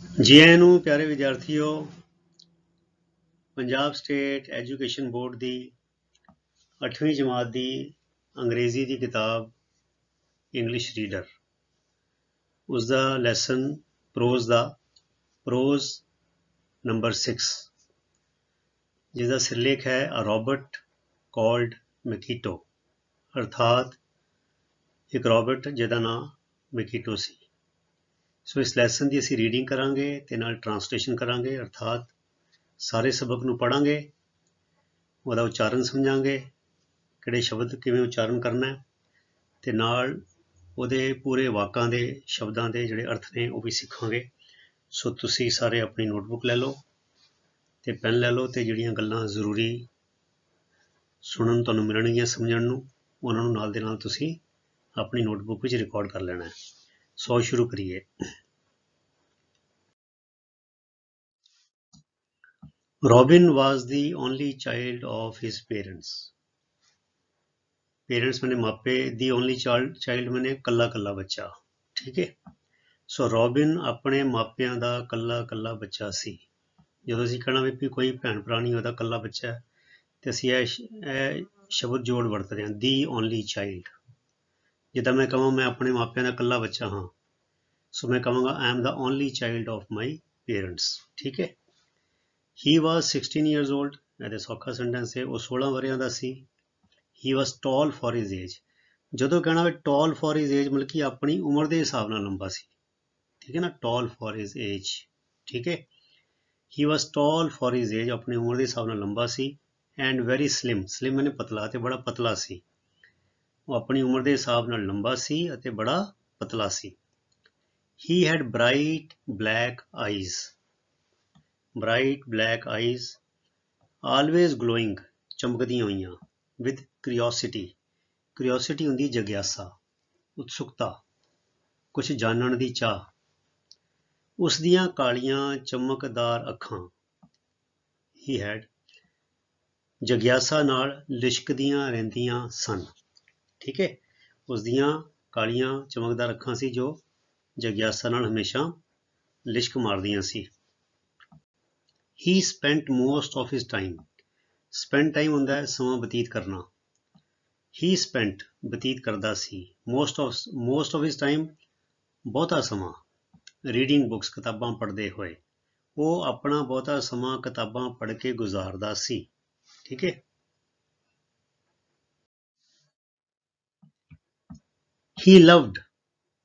जी आया नूं प्यारे विद्यार्थियों, पंजाब स्टेट एजुकेशन बोर्ड की 8वीं जमात की अंग्रेजी की किताब इंग्लिश रीडर उसका लैसन प्रोज नंबर 6 जिसका सिरलेख है अ रॉबर्ट कॉल्ड मैकीटो, अर्थात एक रॉबर्ट जिहदा नाम मैकीटो सी। सो इस लैसन की असीं रीडिंग करांगे ते नाल ट्रांसलेशन करांगे, अर्थात सारे सबक नूं पढ़ांगे, ਉਹਦਾ उच्चारण समझांगे, ਕਿਹੜੇ शब्द किवें उच्चारण करना है, ਤੇ ਨਾਲ ਉਹਦੇ ਪੂਰੇ ਵਾਕਾਂ ਦੇ ਸ਼ਬਦਾਂ ਦੇ ਜਿਹੜੇ ਅਰਥ ਨੇ ਉਹ ਵੀ ਸਿੱਖਾਂਗੇ। ਸੋ ਤੁਸੀਂ ਸਾਰੇ ਆਪਣੀ ਨੋਟਬੁੱਕ ਲੈ ਲਓ ਤੇ ਪੈਨ ਲੈ ਲਓ ਤੇ ਜਿਹੜੀਆਂ ਗੱਲਾਂ ਜ਼ਰੂਰੀ ਸੁਣਨ ਤੁਹਾਨੂੰ ਮਿਲਣਗੀਆਂ ਸਮਝਣ ਨੂੰ, ਉਹਨਾਂ ਨੂੰ ਨਾਲ ਦੇ ਨਾਲ ਤੁਸੀਂ ਆਪਣੀ ਨੋਟਬੁੱਕ ਵਿੱਚ ਰਿਕਾਰਡ ਕਰ ਲੈਣਾ ਹੈ। ਸੋ ਸ਼ੁਰੂ ਕਰੀਏ। Robin was the only child of his parents. Parents मैंने मापे, दी ओनली चाइल्ड मैंने कला कला बच्चा, ठीक है। सो रॉबिन अपने मापियां दा कला कला बच्चा सी। ਜਦੋਂ ਅਸੀਂ ਕਹਿਣਾ ਵੀ ਕੋਈ ਭੈਣ ਭਰਾ ਨਹੀਂ ਉਹਦਾ ਕੱਲਾ ਬੱਚਾ ਹੈ ਤੇ ਅਸੀਂ ਇਹ ਸ਼ਬਦ ਜੋੜ ਵਰਤਦੇ ਹਾਂ, ਦੀ ਓਨਲੀ ਚਾਈਲਡ। ਜਿੱਦਾਂ ਮੈਂ ਕਹਾਂ ਮੈਂ ਆਪਣੇ ਮਾਪਿਆਂ ਦਾ ਕੱਲਾ ਬੱਚਾ ਹਾਂ, ਸੋ ਮੈਂ ਕਹਾਂਗਾ I am the only child of my parents, ਠੀਕ ਹੈ। ਹੀ ਵਾਜ਼ 16 years old, ਇਹ ਤੇ ਸੌਖਾ ਸੈਂਟੈਂਸ ਹੈ, ਉਹ 16 ਵਰ੍ਹਿਆਂ ਦਾ ਸੀ। ਹੀ ਵਾਜ਼ ਟਾਲ ਫॉर ਹਿਜ਼ ਏਜ, ਜਦੋਂ ਕਹਿਣਾ ਵੀ ਟਾਲ ਫॉर ਹਿਜ਼ ਏਜ ਮਤਲਬ ਕਿ ਆਪਣੀ ਉਮਰ ਦੇ ਹਿਸਾਬ ਨਾਲ ਲੰਬਾ ਸੀ, ਠੀਕ ਹੈ ਨਾ, ਟਾਲ ਫॉर ਹਿਜ਼ ਏਜ, ਠੀਕ ਹੈ। He was tall for his age, अपनी उम्र के हिसाब नाल लंबा सी, एंड वेरी स्लिम, स्लिम मैंने पतला ते बड़ा पतला सी। वो अपनी उम्र के हिसाब नाल लंबा सी अते बड़ा पतला सी। He had bright black eyes, bright black eyes, always glowing, चमकदियां हुई, विद क्यूरियोसिटी, क्यूरियोसिटी हुंदी जग्यासा, उत्सुकता, कुछ जानन दी चाह। उस दियां कालियां चमकदार अखां, ही हैड, जग्यासा नाल लिशकदियां रहिंदियां सन, ठीक है। उस दियां कालियां चमकदार अखां सी जो जग्यासा नाल हमेशा लिशक मारदियां सी। He spent most of his time, spend time हुंदा है समां बतीत करना, ही स्पेंट बतीत करदा सी, मोस्ट ऑफ हिज टाइम बहुता समां, रीडिंग बुक्स किताबां पढ़दे होए, वो अपना बहुता समां किताबां पढ़ के गुजारदा सी, ठीक है। ही लव्ड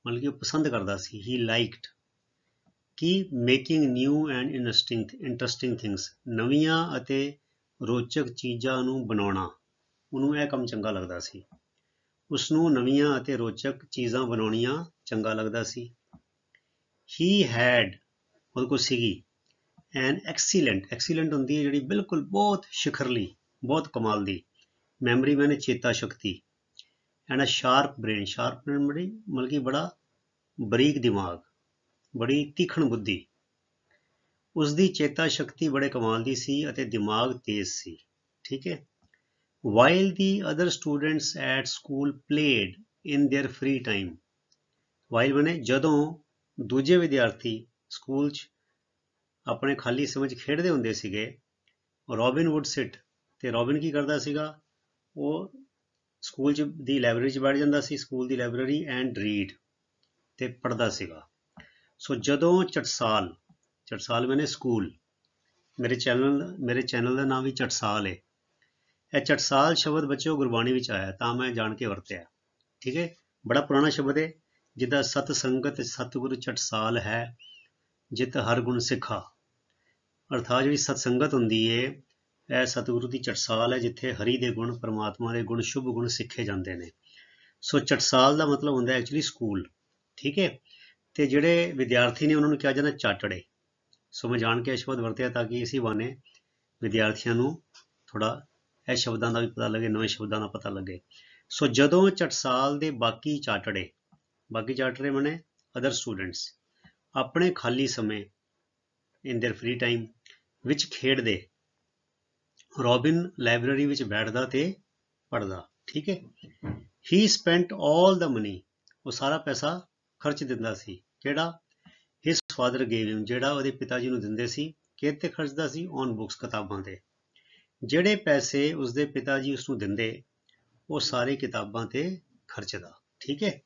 मतलब कि पसंद करदा सी, ही लाइक्ड कि making new and interesting things, नवीआं अते रोचक चीज़ां नूं बनाउणा, ਉਹਨੂੰ ਇਹ ਕੰਮ ਚੰਗਾ ਲੱਗਦਾ ਸੀ। ਉਸਨੂੰ ਨਵੀਆਂ ਅਤੇ ਰੋਚਕ ਚੀਜ਼ਾਂ ਬਣਾਉਣੀਆਂ ਚੰਗਾ ਲੱਗਦਾ ਸੀ। ਹੀ हैड ਉਹਦੇ ਕੋਲ ਸੀਗੀ ਐਨ ਐਕਸੀਲੈਂਟ ਹੁੰਦੀ ਹੈ ਜਿਹੜੀ ਬਿਲਕੁਲ ਬਹੁਤ शिखरली, बहुत कमाल दी, मैमरी मैंने चेता शक्ति, एंड अ शार्प ब्रेन बड़ी मतलब कि बड़ा बरीक दिमाग, बड़ी तीखण बुद्धि। उसकी चेता शक्ति बड़े कमाल दी सी अते दिमाग तेज सी, ठीक है। While the other students at school played in their free time, while मैंने जदों दूजे विद्यार्थी स्कूल च अपने खाली समय च खेडदे हुंदे सीगे, रॉबिन वुड सिट, ते रॉबिन की करदा सीगा, वो स्कूल च दी लाइब्रेरी च बैठ जांदा सी, स्कूल दी लाइब्रेरी, एंड रीड ते पढ़दा सीगा। सो जदों चटसाल मैंने स्कूल, मेरे चैनल का नाम भी चटसाल है। यह चटसाल शब्द बच्चों गुरबाणी विच आया, तां मैं जान के वरत्या, ठीक है। बड़ा पुराना शब्द है, जिदा सत संगत सतगुरु चटसाल है, जित हर गुण सिखा, अर्थात जी सतसंगत होंगी है, यह सतगुरु की चटसाल है जिथे हरि के गुण, परमात्मा के गुण, शुभ गुण सीखे जाते हैं। सो चटसाल का मतलब होंगे एक्चुअली स्कूल, ठीक है। तो जोड़े विद्यार्थी ने उन्होंने कहा जाना चाटड़े, सो मैं जान के शब्द वरत्या ताकि इसी बहाने विद्यार्थियों को थोड़ा यह शब्दों का भी पता लगे, नवे शब्दों का पता लगे। सो जदों चटसाल के बाकी चाटड़े मैंने अदर स्टूडेंट्स अपने खाली समय इन देयर फ्री टाइम विच खेडदे, रॉबिन लाइब्रेरी विच बैठदा ते पढ़दा, ठीक है। He spent all the money, वो सारा पैसा खर्च दिंदा सी, केड़ा, हिज ਫਾਦਰ ਗੇਵ ਹਿਮ, ਜਿਹੜਾ ਉਹਦੇ ਪਿਤਾ ਜੀ ਨੂੰ ਦਿੰਦੇ ਸੀ, ਕਿਹਦੇ ਤੇ ਖਰਚਦਾ ਸੀ? ਔਨ ਬੁੱਕਸ, ਕਿਤਾਬਾਂ ਤੇ। ਜਿਹੜੇ ਪੈਸੇ ਉਸਦੇ ਪਿਤਾ ਜੀ ਉਸਨੂੰ ਦਿੰਦੇ, ਉਹ ਸਾਰੇ ਕਿਤਾਬਾਂ ਤੇ ਖਰਚਦਾ। ਠੀਕ ਹੈ।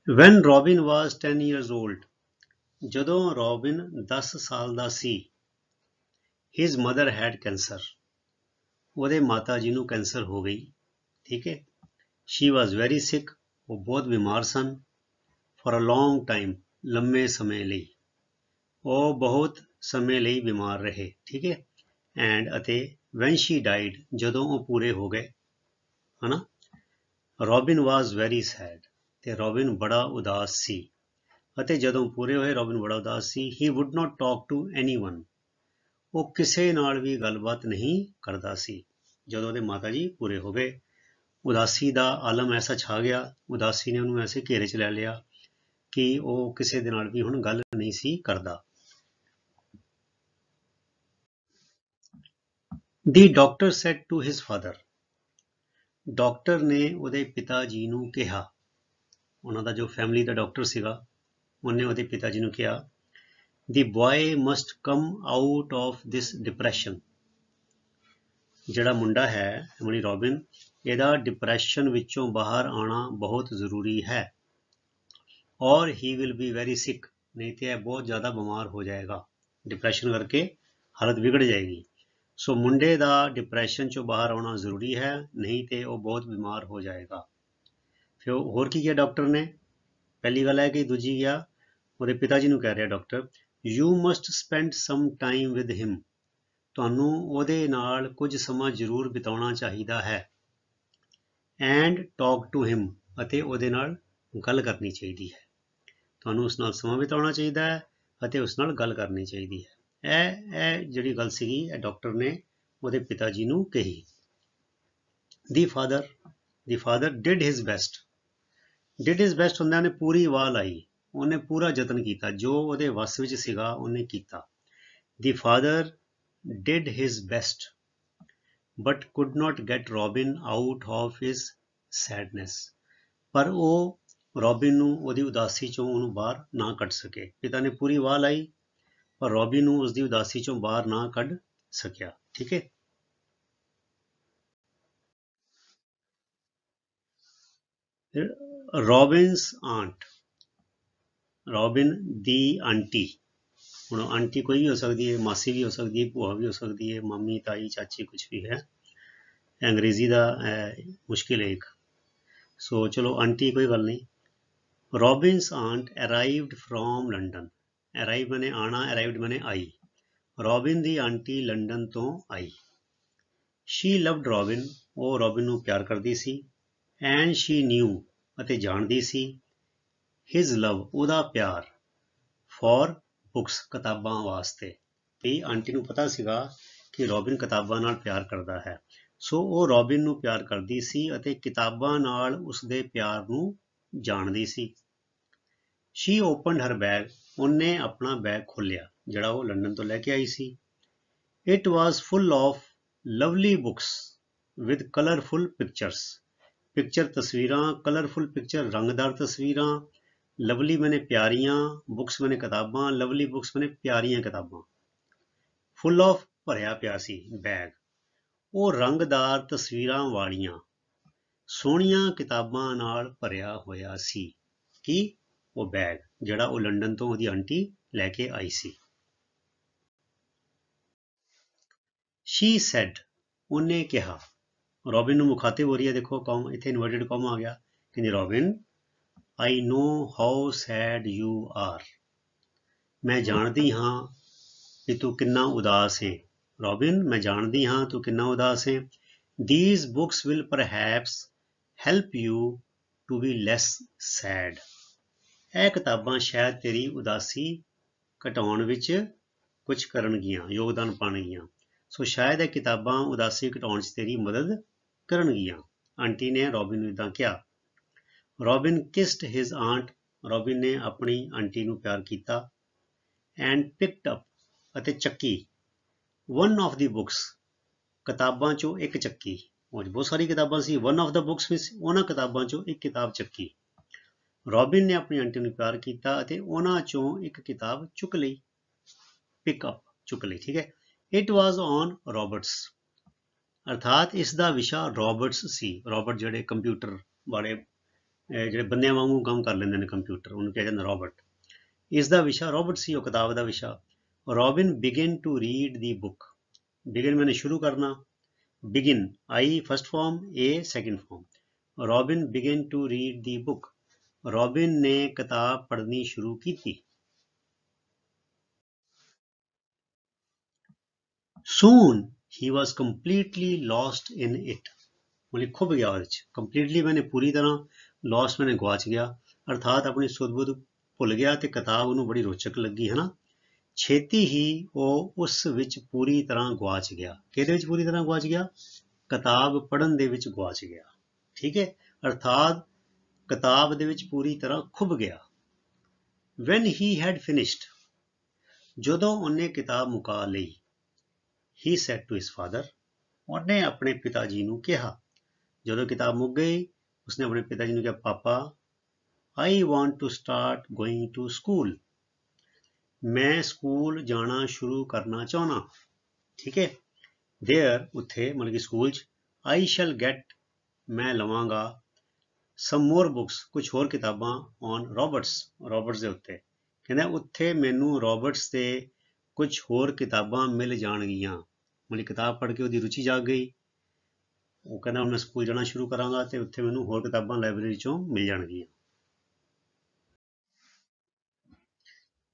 When Robin was 10 years old, ਜਦੋਂ ਰੋਬਿਨ 10 ਸਾਲ ਦਾ ਸੀ, his mother had cancer, ਉਹਦੇ ਮਾਤਾ ਜੀ ਨੂੰ ਕੈਂਸਰ ਹੋ ਗਈ। ਠੀਕ ਹੈ। she was very sick, ਉਹ ਬਹੁਤ ਬਿਮਾਰ ਸਨ। for a long time, ਲੰਮੇ ਸਮੇਂ ਲਈ, ਉਹ ਬਹੁਤ ਸਮੇਂ ਲਈ ਬਿਮਾਰ ਰਹੇ। ਠੀਕ ਹੈ। and ਅਤੇ when she died, ਜਦੋਂ ਉਹ ਪੂਰੇ ਹੋ ਗਏ, ਹਨਾ। ਰੋਬਿਨ was very sad, ਤੇ ਰੋਬਿਨ ਬੜਾ ਉਦਾਸ ਸੀ। ਅਤੇ ਜਦੋਂ ਪੂਰੇ ਹੋਏ, ਰੋਬਿਨ ਬੜਾ ਉਦਾਸ ਸੀ। he would not talk to anyone, ਉਹ ਕਿਸੇ ਨਾਲ ਵੀ ਗੱਲਬਾਤ ਨਹੀਂ ਕਰਦਾ ਸੀ। ਜਦੋਂ ਉਹਦੇ ਮਾਤਾ ਜੀ ਪੂਰੇ ਹੋ ਗਏ, ਉਦਾਸੀ ਦਾ ਆਲਮ ਐਸਾ ਛਾ ਗਿਆ, ਉਦਾਸੀ ਨੇ ਉਹਨੂੰ ਐਸੇ ਘੇਰੇ 'ਚ ਲੈ ਲਿਆ ਕਿ ਉਹ ਕਿਸੇ ਦੇ ਨਾਲ ਵੀ ਹੁਣ ਗੱਲ ਨਹੀਂ ਸੀ ਕਰਦਾ। The doctor said to his father, doctor ਨੇ ਉਹਦੇ ਪਿਤਾ ਜੀ ਨੂੰ ਕਿਹਾ, ਉਹਨਾਂ ਦਾ ਜੋ ਫੈਮਿਲੀ ਦਾ ਡਾਕਟਰ ਸੀਗਾ, ਉਹਨੇ ਉਹਦੇ ਪਿਤਾ ਜੀ ਨੂੰ ਕਿਹਾ, The boy must come out of this depression, ਜਿਹੜਾ ਮੁੰਡਾ ਹੈ, ਮਣੀ ਰੋਬਿਨ, ਇਹਦਾ ਡਿਪਰੈਸ਼ਨ ਵਿੱਚੋਂ ਬਾਹਰ ਆਉਣਾ ਬਹੁਤ ਜ਼ਰੂਰੀ ਹੈ। ਔਰ he will be very sick, ਨਹੀਂ ਤੇ ਇਹ ਬਹੁਤ ਜ਼ਿਆਦਾ ਬਿਮਾਰ ਹੋ ਜਾਏਗਾ, ਡਿਪਰੈਸ਼ਨ ਕਰਕੇ ਹਾਲਤ ਵਿਗੜ ਜਾਏਗੀ। ਸੋ ਮੁੰਡੇ ਦਾ ਡਿਪਰੈਸ਼ਨ ਚੋਂ ਬਾਹਰ ਆਉਣਾ ਜ਼ਰੂਰੀ ਹੈ, ਨਹੀਂ ਤੇ ਉਹ ਬਹੁਤ ਬਿਮਾਰ ਹੋ ਜਾਏਗਾ। ਫਿਰ ਹੋਰ ਕੀ ਕਿਹਾ ਡਾਕਟਰ ਨੇ? ਪਹਿਲੀ ਗੱਲ ਹੈ ਕਿ ਦੂਜੀ ਗਿਆ, ਉਹਦੇ ਪਿਤਾ ਜੀ ਨੂੰ ਕਹਿ ਰਿਹਾ doctor, you must spend some time with him, ਤੁਹਾਨੂੰ ਉਹਦੇ ਨਾਲ ਕੁਝ ਸਮਾਂ ਜ਼ਰੂਰ ਬਿਤਾਉਣਾ ਚਾਹੀਦਾ ਹੈ। ਐਂਡ ਟਾਕ ਟੂ ਹਿਮ, ਅਤੇ ਉਹਦੇ ਨਾਲ ਗੱਲ ਕਰਨੀ ਚਾਹੀਦੀ ਹੈ। ਤੁਹਾਨੂੰ ਉਸ ਨਾਲ ਸਮਾਂ ਬਿਤਾਉਣਾ ਚਾਹੀਦਾ ਹੈ ਅਤੇ ਉਸ ਨਾਲ ਗੱਲ ਕਰਨੀ ਚਾਹੀਦੀ ਹੈ। ਇਹ ਜਿਹੜੀ ਗੱਲ ਸੀਗੀ, ਇਹ ਡਾਕਟਰ ਨੇ ਉਹਦੇ ਪਿਤਾ ਜੀ ਨੂੰ ਕਹੀ। ਦੀ father did his best, did his best ਹੁੰਦਾ ਉਹਨੇ ਪੂਰੀ ਵਾਹ ਲਾਈ, ਉਹਨੇ ਪੂਰਾ ਯਤਨ ਕੀਤਾ, ਜੋ ਉਹਦੇ ਵੱਸ ਵਿੱਚ ਸੀਗਾ ਉਹਨੇ ਕੀਤਾ। ਦੀ father did his best but could not get Robin out of his sadness, ਪਰ ਉਹ ਰੋਬਿਨ ਨੂੰ ਉਹਦੀ ਉਦਾਸੀ ਚੋਂ ਉਹਨੂੰ ਬਾਹਰ ਨਾ ਕੱਢ ਸਕੇ। ਪਿਤਾ ਨੇ ਪੂਰੀ ਵਾਹ ਲਾਈ ਪਰ ਰੋਬਿਨ ਨੂੰ ਉਸਦੀ ਉਦਾਸੀ ਚੋਂ ਬਾਹਰ ਨਾ ਕੱਢ ਸਕਿਆ। ਠੀਕ ਹੈ। ਰੋਬਿਨਸ ਆਂਟ, ਰੋਬਿਨ ਦੀ ਆਂਟੀ, ਹੁਣ ਆਂਟੀ ਕੋਈ ਵੀ ਹੋ ਸਕਦੀ ਹੈ, ਮਾਸੀ ਵੀ ਹੋ ਸਕਦੀ ਹੈ, ਭੂਆ ਵੀ ਹੋ ਸਕਦੀ ਹੈ, ਮਾਮੀ, ਤਾਈ, ਚਾਚੀ, ਕੁਛ ਵੀ ਹੈ। ਅੰਗਰੇਜ਼ੀ ਦਾ ਮੁਸ਼ਕਿਲ ਹੈ ਇੱਕ, ਸੋ ਚਲੋ ਆਂਟੀ ਕੋਈ ਗੱਲ ਨਹੀਂ। ਰੋਬਿਨਸ aunt arrived from London, arrive ਮੈਨੇ ਆਣਾ, ਅਰਾਈਵਡ ਮੈਨੇ ਆਈ। ਰੋਬਿਨ ਦੀ ਆਂਟੀ ਲੰਡਨ ਤੋਂ ਆਈ। ਸ਼ੀ ਲਵਡ ਰੋਬਿਨ, ਉਹ ਰੋਬਿਨ ਨੂੰ ਪਿਆਰ ਕਰਦੀ ਸੀ। ਐਂਡ ਸ਼ੀ ਨਿਊ, ਅਤੇ ਜਾਣਦੀ ਸੀ, ਹਿਜ਼ ਲਵ, ਉਹਦਾ ਪਿਆਰ, ਫॉर ਬੁੱਕਸ, ਕਿਤਾਬਾਂ ਵਾਸਤੇ। ਤੇ ਆਂਟੀ ਨੂੰ ਪਤਾ ਸੀਗਾ ਕਿ ਰੋਬਿਨ ਕਿਤਾਬਾਂ ਨਾਲ ਪਿਆਰ ਕਰਦਾ ਹੈ, ਸੋ ਉਹ ਰੋਬਿਨ ਨੂੰ ਪਿਆਰ ਕਰਦੀ ਸੀ ਅਤੇ ਕਿਤਾਬਾਂ ਨਾਲ ਉਸਦੇ ਪਿਆਰ ਨੂੰ ਜਾਣਦੀ ਸੀ। ਸ਼ੀ ਓਪਨਡ ਹਰ ਬੈਗ, ਉਹਨੇ ਆਪਣਾ ਬੈਗ ਖੋਲ੍ਹਿਆ ਜਿਹੜਾ ਉਹ ਲੰਡਨ ਤੋਂ ਲੈ ਕੇ ਆਈ ਸੀ। It was full of lovely books with colourful pictures, picture ਤਸਵੀਰਾਂ, ਕਲਰਫੁਲ ਪਿਕਚਰ ਰੰਗਦਾਰ ਤਸਵੀਰਾਂ, ਲਵਲੀ ਮੈਨੇ ਪਿਆਰੀਆਂ, ਬੁੱਕਸ ਮੈਨੇ ਕਿਤਾਬਾਂ, ਲਵਲੀ ਬੁੱਕਸ ਮੈਨੇ ਪਿਆਰੀਆਂ ਕਿਤਾਬਾਂ। ਫੁੱਲ ਆਫ ਭਰਿਆ ਪਿਆ ਸੀ ਬੈਗ, ਉਹ ਰੰਗਦਾਰ ਤਸਵੀਰਾਂ ਵਾਲੀਆਂ ਸੋਹਣੀਆਂ ਕਿਤਾਬਾਂ ਨਾਲ ਭਰਿਆ ਹੋਇਆ ਸੀ। ਕੀ? ਉਹ ਬੈਗ ਜਿਹੜਾ ਉਹ ਲੰਡਨ ਤੋਂ ਉਹਦੀ ਆਂਟੀ ਲੈ ਕੇ ਆਈ ਸੀ। ਸ਼ੀ ਸੈਡ, ਉਹਨੇ ਕਿਹਾ, ਰੋਬਿਨ ਨੂੰ ਮੁਖਾਤਿਬ ਹੋ ਰਹੀ ਹੈ, ਦੇਖੋ ਕੌਮ ਇੱਥੇ ਇਨਵਰਟਡ ਕੌਮਾ ਆ ਗਿਆ, ਕਹਿੰਦੀ Robin, I know how sad you are, ਮੈਂ ਜਾਣਦੀ ਹਾਂ ਕਿ ਤੂੰ ਕਿੰਨਾ ਉਦਾਸ ਹੈ। ਰੋਬਿਨ, ਮੈਂ ਜਾਣਦੀ ਹਾਂ ਤੂੰ ਕਿੰਨਾ ਉਦਾਸ ਹੈ। These books will perhaps help you to be less sad, ਇਹ ਕਿਤਾਬਾਂ ਸ਼ਾਇਦ ਤੇਰੀ ਉਦਾਸੀ ਘਟਾਉਣ ਵਿੱਚ ਕੁਝ ਕਰਨਗੀਆਂ, ਯੋਗਦਾਨ ਪਾਉਣਗੀਆਂ। ਸੋ ਸ਼ਾਇਦ ਇਹ ਕਿਤਾਬਾਂ ਉਦਾਸੀ ਘਟਾਉਣ 'ਚ ਤੇਰੀ ਮਦਦ ਕਰਨਗੀਆਂ। ਆਂਟੀ ਨੇ ਰੋਬਿਨ ਨੂੰ ਇੱਦਾਂ ਕਿਹਾ। ਰੋਬਿਨ ਕਿਸਡ ਹਿਜ਼ ਆਂਟ, ਰੋਬਿਨ ਨੇ ਆਪਣੀ ਆਂਟੀ ਨੂੰ ਪਿਆਰ ਕੀਤਾ। ਐਂਡ ਪਿਕਡ ਅਪ, ਅਤੇ ਚੱਕੀ, ਵਨ ਆਫ ਦੀ ਬੁੱਕਸ, ਕਿਤਾਬਾਂ 'ਚੋਂ ਇੱਕ ਚੱਕੀ, ਉਹ 'ਚ ਬਹੁਤ ਸਾਰੀ ਕਿਤਾਬਾਂ ਸੀ। ਵਨ ਆਫ ਦਾ ਬੁੱਕਸ ਵਿੱਚ ਉਹਨਾਂ ਕਿਤਾਬਾਂ 'ਚੋਂ ਇੱਕ ਕਿਤਾਬ ਚੱਕੀ। ਰੋਬਿਨ ਨੇ ਆਪਣੀ ਆਂਟੀ ਨੂੰ ਪਿਆਰ ਕੀਤਾ ਅਤੇ ਉਹਨਾਂ 'ਚੋਂ ਇੱਕ ਕਿਤਾਬ ਚੁੱਕ ਲਈ, ਪਿਕ ਅਪ, ਚੁੱਕ ਲਈ, ਠੀਕ ਹੈ। ਇਟ ਵਾਜ਼ ਔਨ ਰੋਬਰਟਸ, ਅਰਥਾਤ ਇਸ ਦਾ ਵਿਸ਼ਾ ਰੋਬਰਟਸ ਸੀ। ਰੋਬਰਟ ਜਿਹੜੇ ਕੰਪਿਊਟਰ ਵਾਲੇ ਜਿਹੜੇ ਬੰਦਿਆਂ ਵਾਂਗੂ ਕੰਮ ਕਰ ਲੈਂਦੇ ਨੇ ਕੰਪਿਊਟਰ, ਉਹਨੂੰ ਕਿਹਾ ਜਾਂਦਾ ਰੋਬਰਟ। ਇਸ ਦਾ ਵਿਸ਼ਾ ਰੋਬਰਟ ਸੀ, ਉਹ ਕਿਤਾਬ ਦਾ ਵਿਸ਼ਾ। Robin began to read the book, began ਮੈਨੇ ਸ਼ੁਰੂ ਕਰਨਾ, begin I first form, a second form. Robin began to read the book, Robin ने किताब पढ़नी शुरू की थी। Soon he was completely lost in it, मतलब खो गया ਉਹਦੇ 'ਚ। completely मैंने पूरी तरह, lost मैंने ਗਵਾਚ ਗਿਆ, अर्थात अपनी सुध-बुध ਭੁੱਲ ਗਿਆ ਤੇ ਕਿਤਾਬ ਉਹਨੂੰ ਬੜੀ ਰੋਚਕ ਲੱਗੀ, ਹੈ ਨਾ। ਛੇਤੀ ਹੀ ਉਹ ਉਸ ਵਿੱਚ ਪੂਰੀ ਤਰ੍ਹਾਂ ਗਵਾਚ ਗਿਆ। ਕਿਹਦੇ ਵਿੱਚ ਪੂਰੀ ਤਰ੍ਹਾਂ ਗਵਾਚ ਗਿਆ? ਕਿਤਾਬ ਪੜ੍ਹਨ ਦੇ ਵਿੱਚ ਗਵਾਚ ਗਿਆ, ਠੀਕ ਹੈ। ਅਰਥਾਤ ਕਿਤਾਬ ਦੇ ਵਿੱਚ ਪੂਰੀ ਤਰ੍ਹਾਂ ਖੁੱਭ ਗਿਆ। When he had finished, ਜਦੋਂ ਉਹਨੇ ਕਿਤਾਬ ਮੁਕਾ ਲਈ, he said to his father, ਉਹਨੇ ਆਪਣੇ ਪਿਤਾ ਜੀ ਨੂੰ ਕਿਹਾ। ਜਦੋਂ ਕਿਤਾਬ ਮੁੱਕ ਗਈ, ਉਸਨੇ ਆਪਣੇ ਪਿਤਾ ਜੀ ਨੂੰ ਕਿਹਾ, ਪਾਪਾ I want to start going to school, ਮੈਂ ਸਕੂਲ ਜਾਣਾ ਸ਼ੁਰੂ ਕਰਨਾ ਚਾਹੁੰਦਾ, ਠੀਕ ਹੈ। There, ਉੱਥੇ ਮਤਲਬ ਕਿ ਸਕੂਲ 'ਚ, I shall get, ਮੈਂ ਲਵਾਂਗਾ, some more books, ਕੁਛ ਹੋਰ ਕਿਤਾਬਾਂ on Roberts, ਰੋਬਰਟਸ ਦੇ ਉੱਤੇ। ਕਹਿੰਦਾ ਉੱਥੇ ਮੈਨੂੰ ਰੋਬਰਟਸ ਤੇ ਕੁਛ ਹੋਰ ਕਿਤਾਬਾਂ ਮਿਲ ਜਾਣਗੀਆਂ। ਮਤਲਬ ਕਿਤਾਬ ਪੜ੍ਹ ਕੇ ਉਹਦੀ ਰੁਚੀ ਜਾਗ ਗਈ। ਉਹ ਕਹਿੰਦਾ ਹੁਣ ਮੈਂ ਸਕੂਲ ਜਾਣਾ ਸ਼ੁਰੂ ਕਰਾਂਗਾ ਤੇ ਉੱਥੇ ਮੈਨੂੰ ਹੋਰ ਕਿਤਾਬਾਂ ਲਾਇਬ੍ਰੇਰੀ 'ਚੋਂ ਮਿਲ ਜਾਣਗੀਆਂ।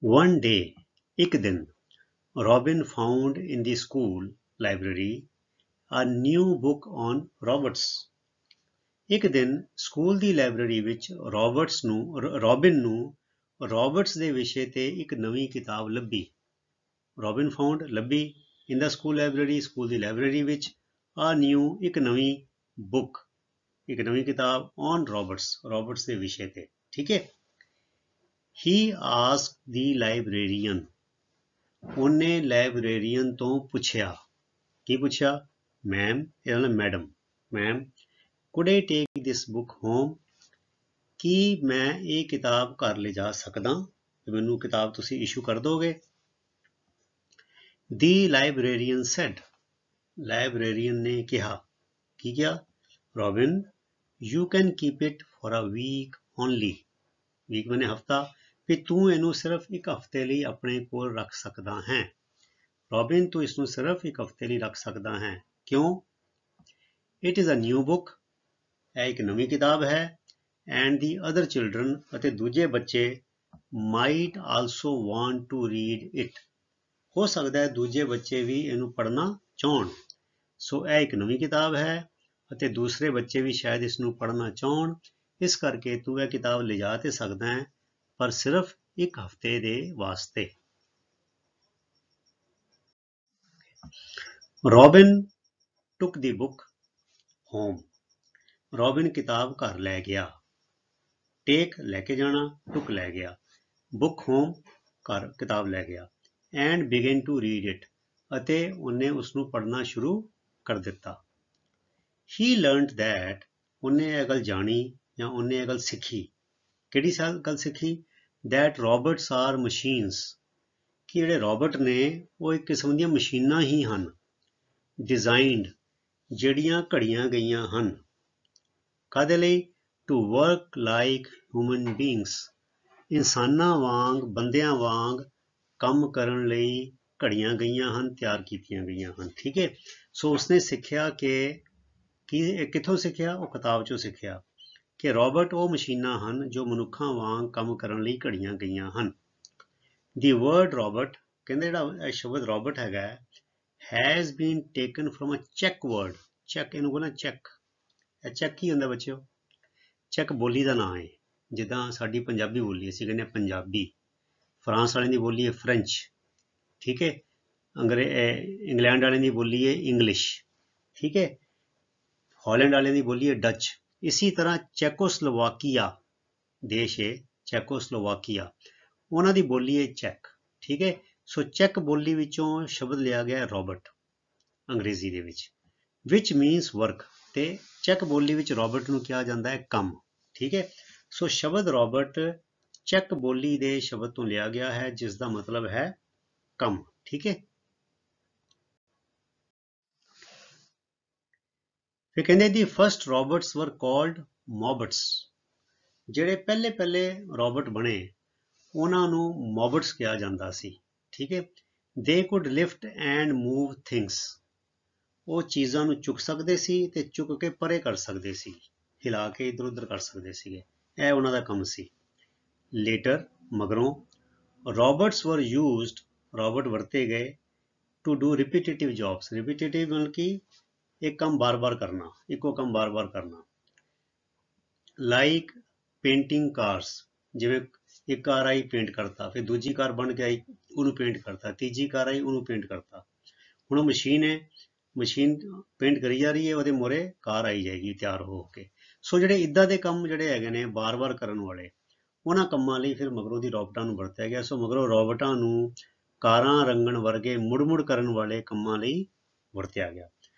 One day, ਇੱਕ ਦਿਨ, Robin found in the school library a new book on Roberts. ਇੱਕ ਦਿਨ ਸਕੂਲ ਦੀ ਲਾਇਬ੍ਰੇਰੀ ਵਿੱਚ ਰੋਬਿਨ ਨੂੰ ਰੋਬਰਟਸ ਦੇ ਵਿਸ਼ੇ ਤੇ ਇੱਕ ਨਵੀਂ ਕਿਤਾਬ ਲੱਭੀ। ਰੋਬਿਨ ਫਾਊਂਡ, ਲੱਭੀ, ਇਨ ਦਾ ਸਕੂਲ ਲਾਇਬ੍ਰੇਰੀ, ਸਕੂਲ ਦੀ ਲਾਇਬ੍ਰੇਰੀ ਵਿੱਚ, ਆ ਨਿਊ, ਇੱਕ ਨਵੀਂ ਬੁੱਕ, ਇੱਕ ਨਵੀਂ ਕਿਤਾਬ, ਔਨ ਰੋਬਰਟਸ, ਰੋਬਰਟਸ ਦੇ ਵਿਸ਼ੇ ਤੇ, ਠੀਕ ਹੈ। ਹੀ ਆਸਕਡ ਦੀ ਲਾਇਬ੍ਰੇਰੀਅਨ, ਉਹਨੇ ਲਾਇਬ੍ਰੇਰੀਅਨ ਤੋਂ ਪੁੱਛਿਆ। ਕੀ ਪੁੱਛਿਆ? ਮੈਮ, ਇਹਦਾ ਨਾਮ madam, ma'am could I take this book home, ਕੀ ਮੈਂ ਇਹ ਕਿਤਾਬ ਘਰ ਲੈ ਜਾ ਸਕਦਾ? ਮੈਨੂੰ ਕਿਤਾਬ ਤੁਸੀਂ ਇਸ਼ੂ ਕਰ ਦੋਗੇ? The librarian said, ਲਾਇਬ੍ਰੇਰੀਅਨ ਨੇ ਕਿਹਾ। ਕੀ ਕਿਹਾ? Robin, you can keep it for a week only, week ਮੈਨੇ ਹਫਤਾ, ਵੀ ਤੂੰ ਇਹਨੂੰ ਸਿਰਫ ਇੱਕ ਹਫਤੇ ਲਈ ਆਪਣੇ ਕੋਲ ਰੱਖ ਸਕਦਾ ਹੈ। ਰੋਬਿਨ, ਤੂੰ ਇਸਨੂੰ ਸਿਰਫ ਇੱਕ ਹਫਤੇ ਲਈ ਰੱਖ ਸਕਦਾ ਹੈ। ਕਿਉਂ? It is a new book, ਇਹ ਇੱਕ ਨਵੀਂ ਕਿਤਾਬ ਹੈ। ਐਂਡ ਦੀ ਅਦਰ ਚਿਲਡਰਨ, ਅਤੇ ਦੂਜੇ ਬੱਚੇ, might also want to read it, ਹੋ ਸਕਦਾ ਹੈ ਦੂਜੇ ਬੱਚੇ ਵੀ ਇਹਨੂੰ ਪੜ੍ਹਨਾ ਚਾਹੁਣ। ਸੋ ਇਹ ਇੱਕ ਨਵੀਂ ਕਿਤਾਬ ਹੈ ਅਤੇ ਦੂਸਰੇ ਬੱਚੇ ਵੀ ਸ਼ਾਇਦ ਇਸ ਨੂੰ ਪੜ੍ਹਨਾ ਚਾਹੁਣ, ਇਸ ਕਰਕੇ ਤੂੰ ਇਹ ਕਿਤਾਬ ਲਿਜਾ ਤੇ ਸਕਦਾ ਹੈ, ਪਰ ਸਿਰਫ ਇੱਕ ਹਫਤੇ ਦੇ ਵਾਸਤੇ। ਰੋਬਿਨ ਟੁੱਕ ਦੀ ਬੁੱਕ ਹੋਮ, ਰੋਬਿਨ ਕਿਤਾਬ ਘਰ ਲੈ ਗਿਆ। ਟੇਕ ਲੈ ਕੇ ਜਾਣਾ, ਟੁੱਕ ਲੈ ਗਿਆ, ਬੁੱਕ ਹੋਮ ਘਰ ਕਿਤਾਬ ਲੈ ਗਿਆ। And begin to read it, ਅਤੇ ਉਹਨੇ ਉਸਨੂੰ ਪੜ੍ਹਨਾ ਸ਼ੁਰੂ ਕਰ ਦਿੱਤਾ। ਹੀ ਲਰਨਡ ਦੈਟ, ਉਹਨੇ ਇਹ ਗੱਲ ਜਾਣੀ ਜਾਂ ਉਹਨੇ ਇਹ ਗੱਲ ਸਿੱਖੀ। ਕਿਹੜੀ ਗੱਲ ਸਿੱਖੀ? ਦੈਟ ਰੋਬਰਟਸ ਆਰ ਮਸ਼ੀਨਸ, ਕਿ ਜਿਹੜੇ ਰੋਬਰਟ ਨੇ ਉਹ ਇੱਕ ਕਿਸਮ ਦੀਆਂ ਮਸ਼ੀਨਾਂ ਹੀ ਹਨ। ਡਿਜ਼ਾਈਨਡ, ਜਿਹੜੀਆਂ ਘੜੀਆਂ ਗਈਆਂ ਹਨ। ਕਾਹਦੇ ਲਈ? To work like human beings, ਇਨਸਾਨਾਂ ਵਾਂਗ, ਬੰਦਿਆਂ ਵਾਂਗ ਕੰਮ ਕਰਨ ਲਈ ਘੜੀਆਂ ਗਈਆਂ ਹਨ, ਤਿਆਰ ਕੀਤੀਆਂ ਗਈਆਂ ਹਨ, ਠੀਕ ਹੈ। ਸੋ ਉਸਨੇ ਸਿੱਖਿਆ ਕਿ ਕਿੱਥੋਂ ਸਿੱਖਿਆ? ਉਹ ਕਿਤਾਬ 'ਚੋਂ ਸਿੱਖਿਆ ਕਿ ਰੋਬਰਟ ਉਹ ਮਸ਼ੀਨਾਂ ਹਨ ਜੋ ਮਨੁੱਖਾਂ ਵਾਂਗ ਕੰਮ ਕਰਨ ਲਈ ਘੜੀਆਂ ਗਈਆਂ ਹਨ। ਦੀ ਵਰਡ ਰੋਬਰਟ, ਕਹਿੰਦੇ ਜਿਹੜਾ ਇਹ ਸ਼ਬਦ ਰੋਬਰਟ ਹੈਗਾ, has been taken from a ਚੈਕ ਵਰਡ, ਚੈਕ, ਇਹਨੂੰ ਕਹਿੰਦਾ ਚੈਕ। ਇਹ ਚੈਕ ਕੀ ਹੁੰਦਾ ਬੱਚਿਓ? ਚੈਕ ਬੋਲੀ ਦਾ ਨਾਂ ਹੈ। ਜਿੱਦਾਂ ਸਾਡੀ ਪੰਜਾਬੀ ਬੋਲੀ, ਅਸੀਂ ਕਹਿੰਦੇ ਹਾਂ ਪੰਜਾਬੀ, ਫਰਾਂਸ ਵਾਲਿਆਂ ਦੀ ਬੋਲੀ ਹੈ ਫਰੈਂਚ, ਠੀਕ ਹੈ। ਇੰਗਲੈਂਡ ਵਾਲਿਆਂ ਦੀ ਬੋਲੀ ਹੈ ਇੰਗਲਿਸ਼, ਠੀਕ ਹੈ। ਹਾਲੈਂਡ ਵਾਲਿਆਂ ਦੀ ਬੋਲੀ ਹੈ ਡੱਚ। ਇਸੀ ਤਰ੍ਹਾਂ ਚੈਕੋਸਲੋਵਾਕੀਆ ਦੇਸ਼ ਹੈ, ਚੈਕੋਸਲੋਵਾਕੀਆ, ਉਹਨਾਂ ਦੀ ਬੋਲੀ ਹੈ ਚੈਕ, ਠੀਕ ਹੈ। ਸੋ ਚੈਕ ਬੋਲੀ ਵਿੱਚੋਂ ਸ਼ਬਦ ਲਿਆ ਗਿਆ ਰੋਬਰਟ ਅੰਗਰੇਜ਼ੀ ਦੇ ਵਿੱਚ, ਵਿਚ ਮੀਨਸ ਵਰਕ, ਤੇ ਚੈੱਕ ਬੋਲੀ ਵਿੱਚ ਰੋਬਰਟ ਨੂੰ ਕਿਹਾ ਜਾਂਦਾ ਹੈ ਕਮ। ਠੀਕ ਹੈ, ਸੋ ਸ਼ਬਦ ਰੋਬਰਟ ਚੈੱਕ ਬੋਲੀ ਦੇ ਸ਼ਬਦ ਤੋਂ ਲਿਆ ਗਿਆ ਹੈ ਜਿਸ ਦਾ ਮਤਲਬ ਹੈ ਕਮ। ਠੀਕ ਹੈ, ਫਿਰ ਕਹਿੰਦੇ ਦੀ ਫਸਟ ਰੋਬਰਟਸ ਵਰ ਕਾਲਡ ਮੋਬਟਸ। ਜਿਹੜੇ ਪਹਿਲੇ ਪਹਿਲੇ ਰੋਬਰਟ ਬਣੇ ਉਹਨਾਂ ਨੂੰ ਮੋਬਟਸ ਕਿਹਾ ਜਾਂਦਾ ਸੀ। ਠੀਕ ਹੈ, ਦੇ could lift and move things. ਉਹ ਚੀਜ਼ਾਂ ਨੂੰ ਚੁੱਕ ਸਕਦੇ ਸੀ ਤੇ ਚੁੱਕ ਕੇ ਪਰੇ ਕਰ ਸਕਦੇ ਸੀ, ਹਿਲਾ ਕੇ ਇਧਰ ਉਧਰ ਕਰ ਸਕਦੇ ਸੀਗੇ, ਇਹ ਉਹਨਾਂ ਦਾ ਕੰਮ ਸੀ। ਲੇਟਰ ਮਗਰੋਂ ਰੋਬਰਟਸ ਵਰ ਯੂਜ਼ਡ, ਰੋਬਰਟ ਵਰਤੇ ਗਏ to do repetitive jobs. Repetitive ਮਤਲਬ ਕਿ ਇੱਕ ਕੰਮ ਬਾਰ-ਬਾਰ ਕਰਨਾ, ਇੱਕੋ ਕੰਮ ਬਾਰ-ਬਾਰ ਕਰਨਾ। ਲਾਈਕ ਪੇਂਟਿੰਗ ਕਾਰਸ, ਜਿਵੇਂ ਇੱਕ ਕਾਰ ਆਈ ਪੇਂਟ ਕਰਤਾ, ਫਿਰ ਦੂਜੀ ਕਾਰ ਬਣ ਕੇ ਆਈ ਉਹਨੂੰ ਪੇਂਟ ਕਰਤਾ, ਤੀਜੀ ਕਾਰ ਆਈ ਉਹਨੂੰ ਪੇਂਟ ਕਰਤਾ। ਹੁਣ ਉਹ ਮਸ਼ੀਨ ਹੈ, ਮਸ਼ੀਨ ਪੇਂਟ ਕਰੀ ਜਾ ਰਹੀ ਹੈ, ਉਹਦੇ ਮੂਹਰੇ ਕਾਰ ਆਈ ਜਾਏਗੀ ਤਿਆਰ ਹੋ ਕੇ। ਸੋ ਜਿਹੜੇ ਇੱਦਾਂ ਦੇ ਕੰਮ ਜਿਹੜੇ ਹੈਗੇ ਨੇ ਬਾਰ-ਬਾਰ ਕਰਨ ਵਾਲੇ, ਉਹਨਾਂ ਕੰਮਾਂ ਲਈ ਫਿਰ ਮਗਰੋਂ ਦੀ ਰੋਬਟਾਂ ਨੂੰ ਵਰਤਿਆ ਗਿਆ। ਸੋ ਮਗਰੋਂ ਰੋਬਟਾਂ ਨੂੰ ਕਾਰਾਂ ਰੰਗਣ ਵਰਗੇ ਮੁੜ-ਮੁੜ ਕਰਨ ਵਾਲੇ ਕੰਮਾਂ ਲਈ ਵਰਤਿਆ ਗਿਆ।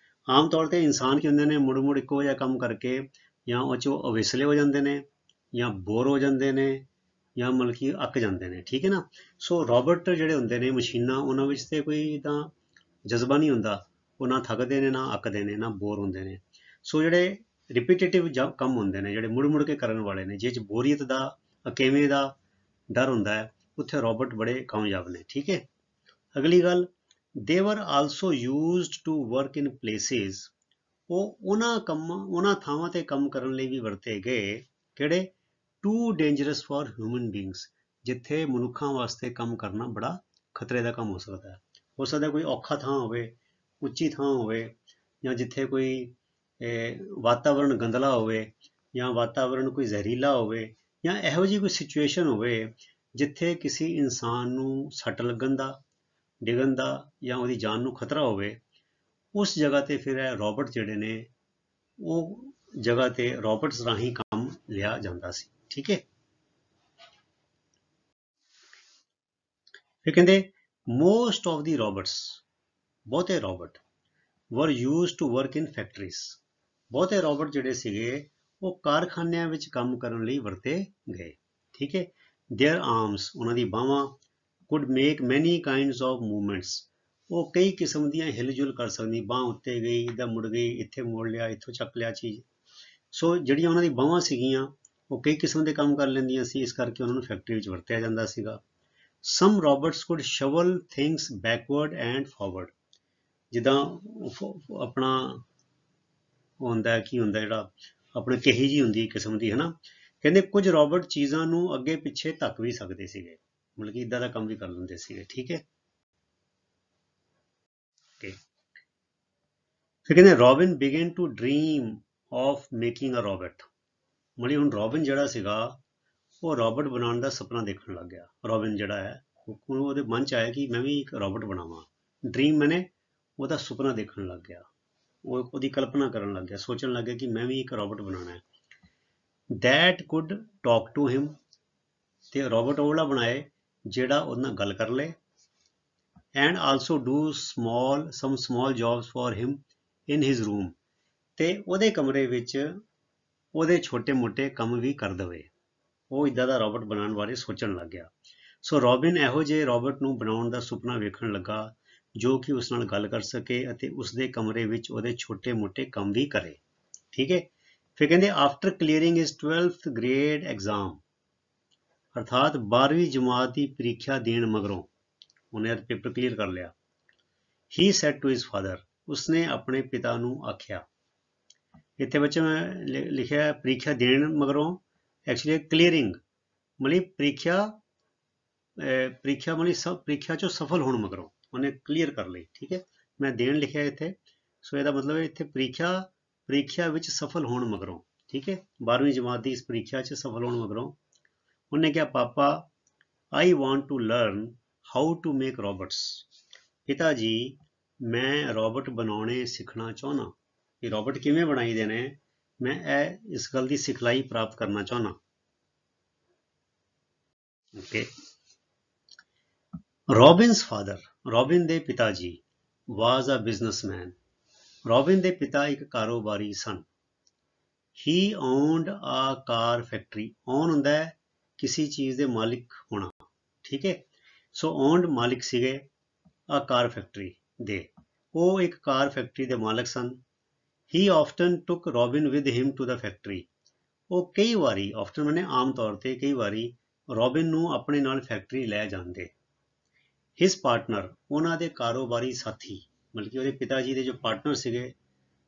ਆਮ ਤੌਰ ਤੇ ਇਨਸਾਨ ਕੀ ਹੁੰਦੇ ਨੇ, ਮੁੜ-ਮੁੜ ਇੱਕੋ ਜਿਹਾ ਕੰਮ ਕਰਕੇ ਜਾਂ ਉਹ 'ਚੋਂ ਅਵੇਸਲੇ ਹੋ ਜਾਂਦੇ ਨੇ, ਜਾਂ ਬੋਰ ਹੋ ਜਾਂਦੇ ਨੇ, ਜਾਂ ਮਤਲਬ ਕਿ ਅੱਕ ਜਾਂਦੇ ਨੇ। ਠੀਕ ਹੈ ਨਾ, ਸੋ ਰੋਬਟ ਜਿਹੜੇ ਹੁੰਦੇ ਨੇ ਮਸ਼ੀਨਾਂ, ਉਹਨਾਂ ਵਿੱਚ ਤੇ ਕੋਈ ਤਾਂ ਜਜ਼ਬਾ ਨਹੀਂ ਹੁੰਦਾ, ਉਹ ਨਾ ਥੱਕਦੇ ਨੇ, ਨਾ ਅੱਕਦੇ ਨੇ, ਨਾ ਬੋਰ ਹੁੰਦੇ ਨੇ। ਸੋ ਜਿਹੜੇ ਰਿਪੀਟੇਟਿਵ ਕੰਮ ਹੁੰਦੇ ਨੇ, ਜਿਹੜੇ ਮੁੜ-ਮੁੜ ਕੇ ਕਰਨ ਵਾਲੇ ਨੇ, ਜਿਹ 'ਚ ਬੋਰੀਅਤ ਦਾ, ਅਕੇਵੇਂ ਦਾ ਡਰ ਹੁੰਦਾ ਹੈ, ਉੱਥੇ ਰੋਬਟ ਬੜੇ ਕਾਮਯਾਬ ਨੇ। ਠੀਕ ਹੈ, ਅਗਲੀ ਗੱਲ, they were also used to work in places. ਉਹ ਉਹਨਾਂ ਥਾਵਾਂ ਤੇ ਕੰਮ ਕਰਨ ਲਈ ਵੀ ਵਰਤੇ ਗਏ, ਕਿਹੜੇ, too dangerous for human beings, ਜਿੱਥੇ ਮਨੁੱਖਾਂ ਵਾਸਤੇ ਕੰਮ ਕਰਨਾ ਬੜਾ ਖਤਰੇ ਦਾ ਕੰਮ ਹੋ ਸਕਦਾ ਹੈ। ਹੋ ਸਕਦਾ ਕੋਈ ਔਖਾ ਥਾਂ ਹੋਵੇ, ਉੱਚੀ ਥਾਂ ਹੋਵੇ, ਜਾਂ ਜਿੱਥੇ ਕੋਈ ਵਾਤਾਵਰਣ ਗੰਦਲਾ ਹੋਵੇ, ਜਾਂ ਵਾਤਾਵਰਣ ਕੋਈ ਜ਼ਹਿਰੀਲਾ ਹੋਵੇ, ਜਾਂ ਇਹੋ ਜਿਹੀ ਕੋਈ ਸਿਚੁਏਸ਼ਨ ਹੋਵੇ ਜਿੱਥੇ ਕਿਸੇ ਇਨਸਾਨ ਨੂੰ ਸੱਟ ਲੱਗਣ ਦਾ, ਡਿੱਗਣ ਦਾ, ਜਾਂ ਉਹਦੀ ਜਾਨ ਨੂੰ ਖਤਰਾ ਹੋਵੇ, ਉਸ ਜਗ੍ਹਾ ਤੇ ਫਿਰ ਇਹ ਰੋਬਟ ਜਿਹੜੇ ਨੇ, ਉਹ ਜਗ੍ਹਾ ਤੇ ਰੋਬਟਸ ਰਾਹੀਂ ਕੰਮ ਲਿਆ ਜਾਂਦਾ ਸੀ। ਠੀਕ ਹੈ, ਫਿਰ ਕਹਿੰਦੇ ਮੋਸਟ ਆਫ ਦੀ ਰੋਬਟਸ, ਬਹੁਤੇ robot were used to work in factories. ਬਹੁਤੇ ਰੋਬਟ ਜਿਹੜੇ ਸੀਗੇ ਉਹ ਕਾਰਖਾਨਿਆਂ ਵਿੱਚ ਕੰਮ ਕਰਨ ਲਈ ਵਰਤੇ ਗਏ। ਠੀਕ ਹੈ, ਦੇਅਰ ਆਰਮਸ, ਉਹਨਾਂ ਦੀ ਬਾਹਾਂ, ਕੁਡ ਮੇਕ ਮੈਨੀ ਕਾਈਂਡਸ ਆਫ ਮੂਵਮੈਂਟਸ। ਉਹ ਕਈ ਕਿਸਮ ਦੀਆਂ ਹਿਲਜੁਲ ਕਰ ਸਕਦੀ, ਬਾਂਹ ਉੱਤੇ ਗਈ, ਇੱਦਾਂ ਮੁੜ ਗਈ, ਇੱਥੇ ਮੋੜ ਲਿਆ, ਇੱਥੋਂ ਚੱਕ ਲਿਆ ਚੀਜ਼। ਸੋ ਜਿਹੜੀਆਂ ਉਹਨਾਂ ਦੀ ਬਾਹਾਂ ਸੀਗੀਆਂ ਉਹ ਕਈ ਕਿਸਮ ਦੇ ਕੰਮ ਕਰ ਲੈਂਦੀਆਂ ਸੀ, ਇਸ ਕਰਕੇ ਉਹਨਾਂ ਨੂੰ ਫੈਕਟਰੀ ਵਿੱਚ ਵਰਤਿਆ ਜਾਂਦਾ ਸੀਗਾ। Some robots could shuffle things backward and forward. ਜਿੱਦਾਂ ਆਪਣਾ ਹੁੰਦਾ ਕੀ ਹੁੰਦਾ, ਜਿਹੜਾ ਆਪਣੇ ਕਹੀ ਜੀ ਹੁੰਦੀ ਕਿਸਮ ਦੀ, ਹੈ ਨਾ। ਕਹਿੰਦੇ ਕੁਝ ਰੋਬਟ ਚੀਜ਼ਾਂ ਨੂੰ ਅੱਗੇ ਪਿੱਛੇ ਧੱਕ ਵੀ ਸਕਦੇ ਸੀਗੇ, ਮਤਲਬ ਕਿ ਇੱਦਾਂ ਦਾ ਕੰਮ ਵੀ ਕਰ ਲੈਂਦੇ ਸੀਗੇ। ਠੀਕ ਹੈ, ਫਿਰ ਕਹਿੰਦੇ Robin began to dream of making a robot. ਮਤਲਬ ਹੁਣ ਰੋਬਿਨ ਜਿਹੜਾ ਸੀਗਾ ਉਹ ਰੋਬਟ ਬਣਾਉਣ ਦਾ ਸੁਪਨਾ ਦੇਖਣ ਲੱਗ ਗਿਆ। ਰੋਬਿਨ ਜਿਹੜਾ ਹੈ ਉਹਦੇ ਮਨ 'ਚ ਆਇਆ ਕਿ ਮੈਂ ਵੀ ਇੱਕ ਰੋਬਟ ਬਣਾਵਾਂ। ਡ੍ਰੀਮ ਮੈਨੇ ਉਹਦਾ ਸੁਪਨਾ ਦੇਖਣ ਲੱਗ ਗਿਆ, ਉਹਦੀ ਕਲਪਨਾ ਕਰਨ ਲੱਗ ਗਿਆ, ਸੋਚਣ ਲੱਗ ਗਿਆ ਕਿ ਮੈਂ ਵੀ ਇੱਕ ਰੋਬਟ ਬਣਾਉਣਾ ਹੈ। That could talk to him, ਤੇ ਰੋਬਟ ਉਹ ਵਾਲਾ ਬਣਾਏ ਜਿਹੜਾ ਉਹਦੇ ਨਾਲ ਗੱਲ ਕਰ ਲੇ। And also do sum small jobs for him in his room, ਤੇ ਉਹਦੇ ਕਮਰੇ ਵਿੱਚ ਉਹਦੇ ਛੋਟੇ ਮੋਟੇ ਕੰਮ ਵੀ ਕਰ ਦੇਵੇ। ਉਹ ਇੱਦਾਂ ਦਾ ਰੋਬਟ ਬਣਾਉਣ ਬਾਰੇ ਸੋਚਣ ਲੱਗ ਗਿਆ। ਸੋ ਰੋਬਿਨ ਇਹੋ ਜਿਹੇ ਰੋਬਟ ਨੂੰ ਬਣਾਉਣ ਦਾ ਸੁਪਨਾ ਵੇਖਣ ਲੱਗਾ ਜੋ ਕਿ ਉਸ ਨਾਲ ਗੱਲ ਕਰ ਸਕੇ ਅਤੇ ਉਸਦੇ ਕਮਰੇ ਵਿੱਚ ਉਹਦੇ ਛੋਟੇ ਮੋਟੇ ਕੰਮ ਵੀ ਕਰੇ। ਠੀਕ ਹੈ, ਫਿਰ ਕਹਿੰਦੇ after clearing his 12th grade exam, ਅਰਥਾਤ 12ਵੀਂ ਜਮਾਤ ਦੀ ਪ੍ਰੀਖਿਆ ਦੇਣ ਮਗਰੋਂ ਉਹਨੇ ਪੇਪਰ ਕਲੀਅਰ ਕਰ ਲਿਆ। He said to his father, ਉਸਨੇ ਆਪਣੇ ਪਿਤਾ ਨੂੰ ਆਖਿਆ। ਇੱਥੇ ਬੱਚੇ ਮੈਂ ਲਿਖਿਆ ਪ੍ਰੀਖਿਆ ਦੇਣ ਮਗਰੋਂ, ਐਕਚੁਅਲੀ ਕਲੀਅਰਿੰਗ ਮਤਲਬ ਪ੍ਰੀਖਿਆ ਮਤਲਬ ਪ੍ਰੀਖਿਆ 'ਚੋਂ ਸਫਲ ਹੋਣ ਮਗਰੋਂ ਉਹਨੇ ਕਲੀਅਰ ਕਰ ਲਈ। ਠੀਕ ਹੈ, ਮੈਂ ਦੇਣ ਲਿਖਿਆ ਇੱਥੇ, ਸੋ ਇਹਦਾ ਮਤਲਬ ਹੈ ਇੱਥੇ ਪ੍ਰੀਖਿਆ ਵਿੱਚ ਸਫਲ ਹੋਣ ਮਗਰੋਂ। ਠੀਕ ਹੈ, 12ਵੀਂ ਜਮਾਤ ਦੀ ਇਸ ਪ੍ਰੀਖਿਆ 'ਚ ਸਫਲ ਹੋਣ ਮਗਰੋਂ ਉਹਨੇ ਕਿਹਾ papa I want to learn how to make robots. ਪਿਤਾ ਜੀ ਮੈਂ ਰੋਬਟ ਬਣਾਉਣੇ ਸਿੱਖਣਾ ਚਾਹੁੰਦਾ, ਕਿ ਰੋਬਟ ਕਿਵੇਂ ਬਣਾਈਦੇ ਨੇ, ਮੈਂ ਇਸ ਗੱਲ ਦੀ ਸਿਖਲਾਈ ਪ੍ਰਾਪਤ ਕਰਨਾ ਚਾਹੁੰਦਾ। ਓਕੇ, ਰੋਬਿਨਸ ਫਾਦਰ, ਰੋਬਿਨ ਦੇ ਪਿਤਾ ਜੀ ਵਾਜ਼ ਅ ਬਿਜ਼ਨਸਮੈਨ, ਰੋਬਿਨ ਦੇ ਪਿਤਾ ਇੱਕ ਕਾਰੋਬਾਰੀ ਸਨ। ਹੀ ਓਨਡ ਆ ਕਾਰ ਫੈਕਟਰੀ। ਓਨ ਹੁੰਦਾ ਹੈ ਕਿਸੇ ਚੀਜ਼ ਦੇ ਮਾਲਿਕ ਹੋਣਾ, ਠੀਕ ਹੈ। ਸੋ ਓਨਡ ਮਾਲਿਕ ਸੀਗੇ ਆ ਕਾਰ ਫੈਕਟਰੀ ਦੇ। ਉਹ ਇੱਕ ਕਾਰ ਫੈਕਟਰੀ ਦੇ ਮਾਲਕ ਸਨ। He often took Robin with him to the factory. ਉਹ ਕਈ ਵਾਰੀ, ਆਫਟਨ ਮੈਨੇ ਆਮ ਤੌਰ ਤੇ, ਕਈ ਵਾਰੀ ਰੋਬਿਨ ਨੂੰ ਆਪਣੇ ਨਾਲ ਫੈਕਟਰੀ ਲੈ ਜਾਂਦੇ। ਹਿਸ ਪਾਰਟਨਰ, ਉਹਨਾਂ ਦੇ ਕਾਰੋਬਾਰੀ ਸਾਥੀ, ਮਤਲਬ ਕਿ ਉਹਦੇ ਪਿਤਾ ਜੀ ਦੇ ਜੋ ਪਾਰਟਨਰ ਸੀਗੇ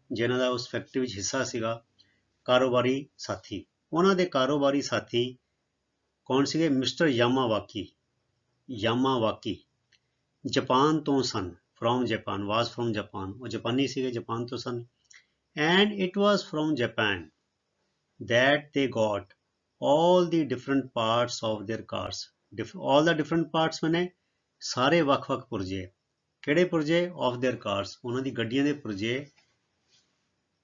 ਜਿਨ੍ਹਾਂ ਦਾ ਉਸ ਫੈਕਟਰੀ ਵਿੱਚ ਹਿੱਸਾ ਸੀਗਾ, ਕਾਰੋਬਾਰੀ ਸਾਥੀ, ਉਹਨਾਂ ਦੇ ਕਾਰੋਬਾਰੀ ਸਾਥੀ ਕੌਣ ਸੀਗੇ? ਮਿਸਟਰ ਯਾਮਾਵਾਕੀ। ਯਾਮਾਵਾਕੀ ਜਾਪਾਨ ਤੋਂ ਸਨ। From Japan, was from Japan. ਉਹ ਜਾਪਾਨੀ ਸੀਗੇ, ਜਾਪਾਨ ਤੋਂ ਸਨ। And it was from Japan that they got all the different parts of their cars. All the different parts ਮੈਨੇ ਸਾਰੇ ਵੱਖ-ਵੱਖ ਪੁਰਜੇ। ਕਿਹੜੇ ਪੁਰਜੇ? of their cars, ਉਹਨਾਂ ਦੀ ਗੱਡੀਆਂ ਦੇ ਪੁਰਜੇ।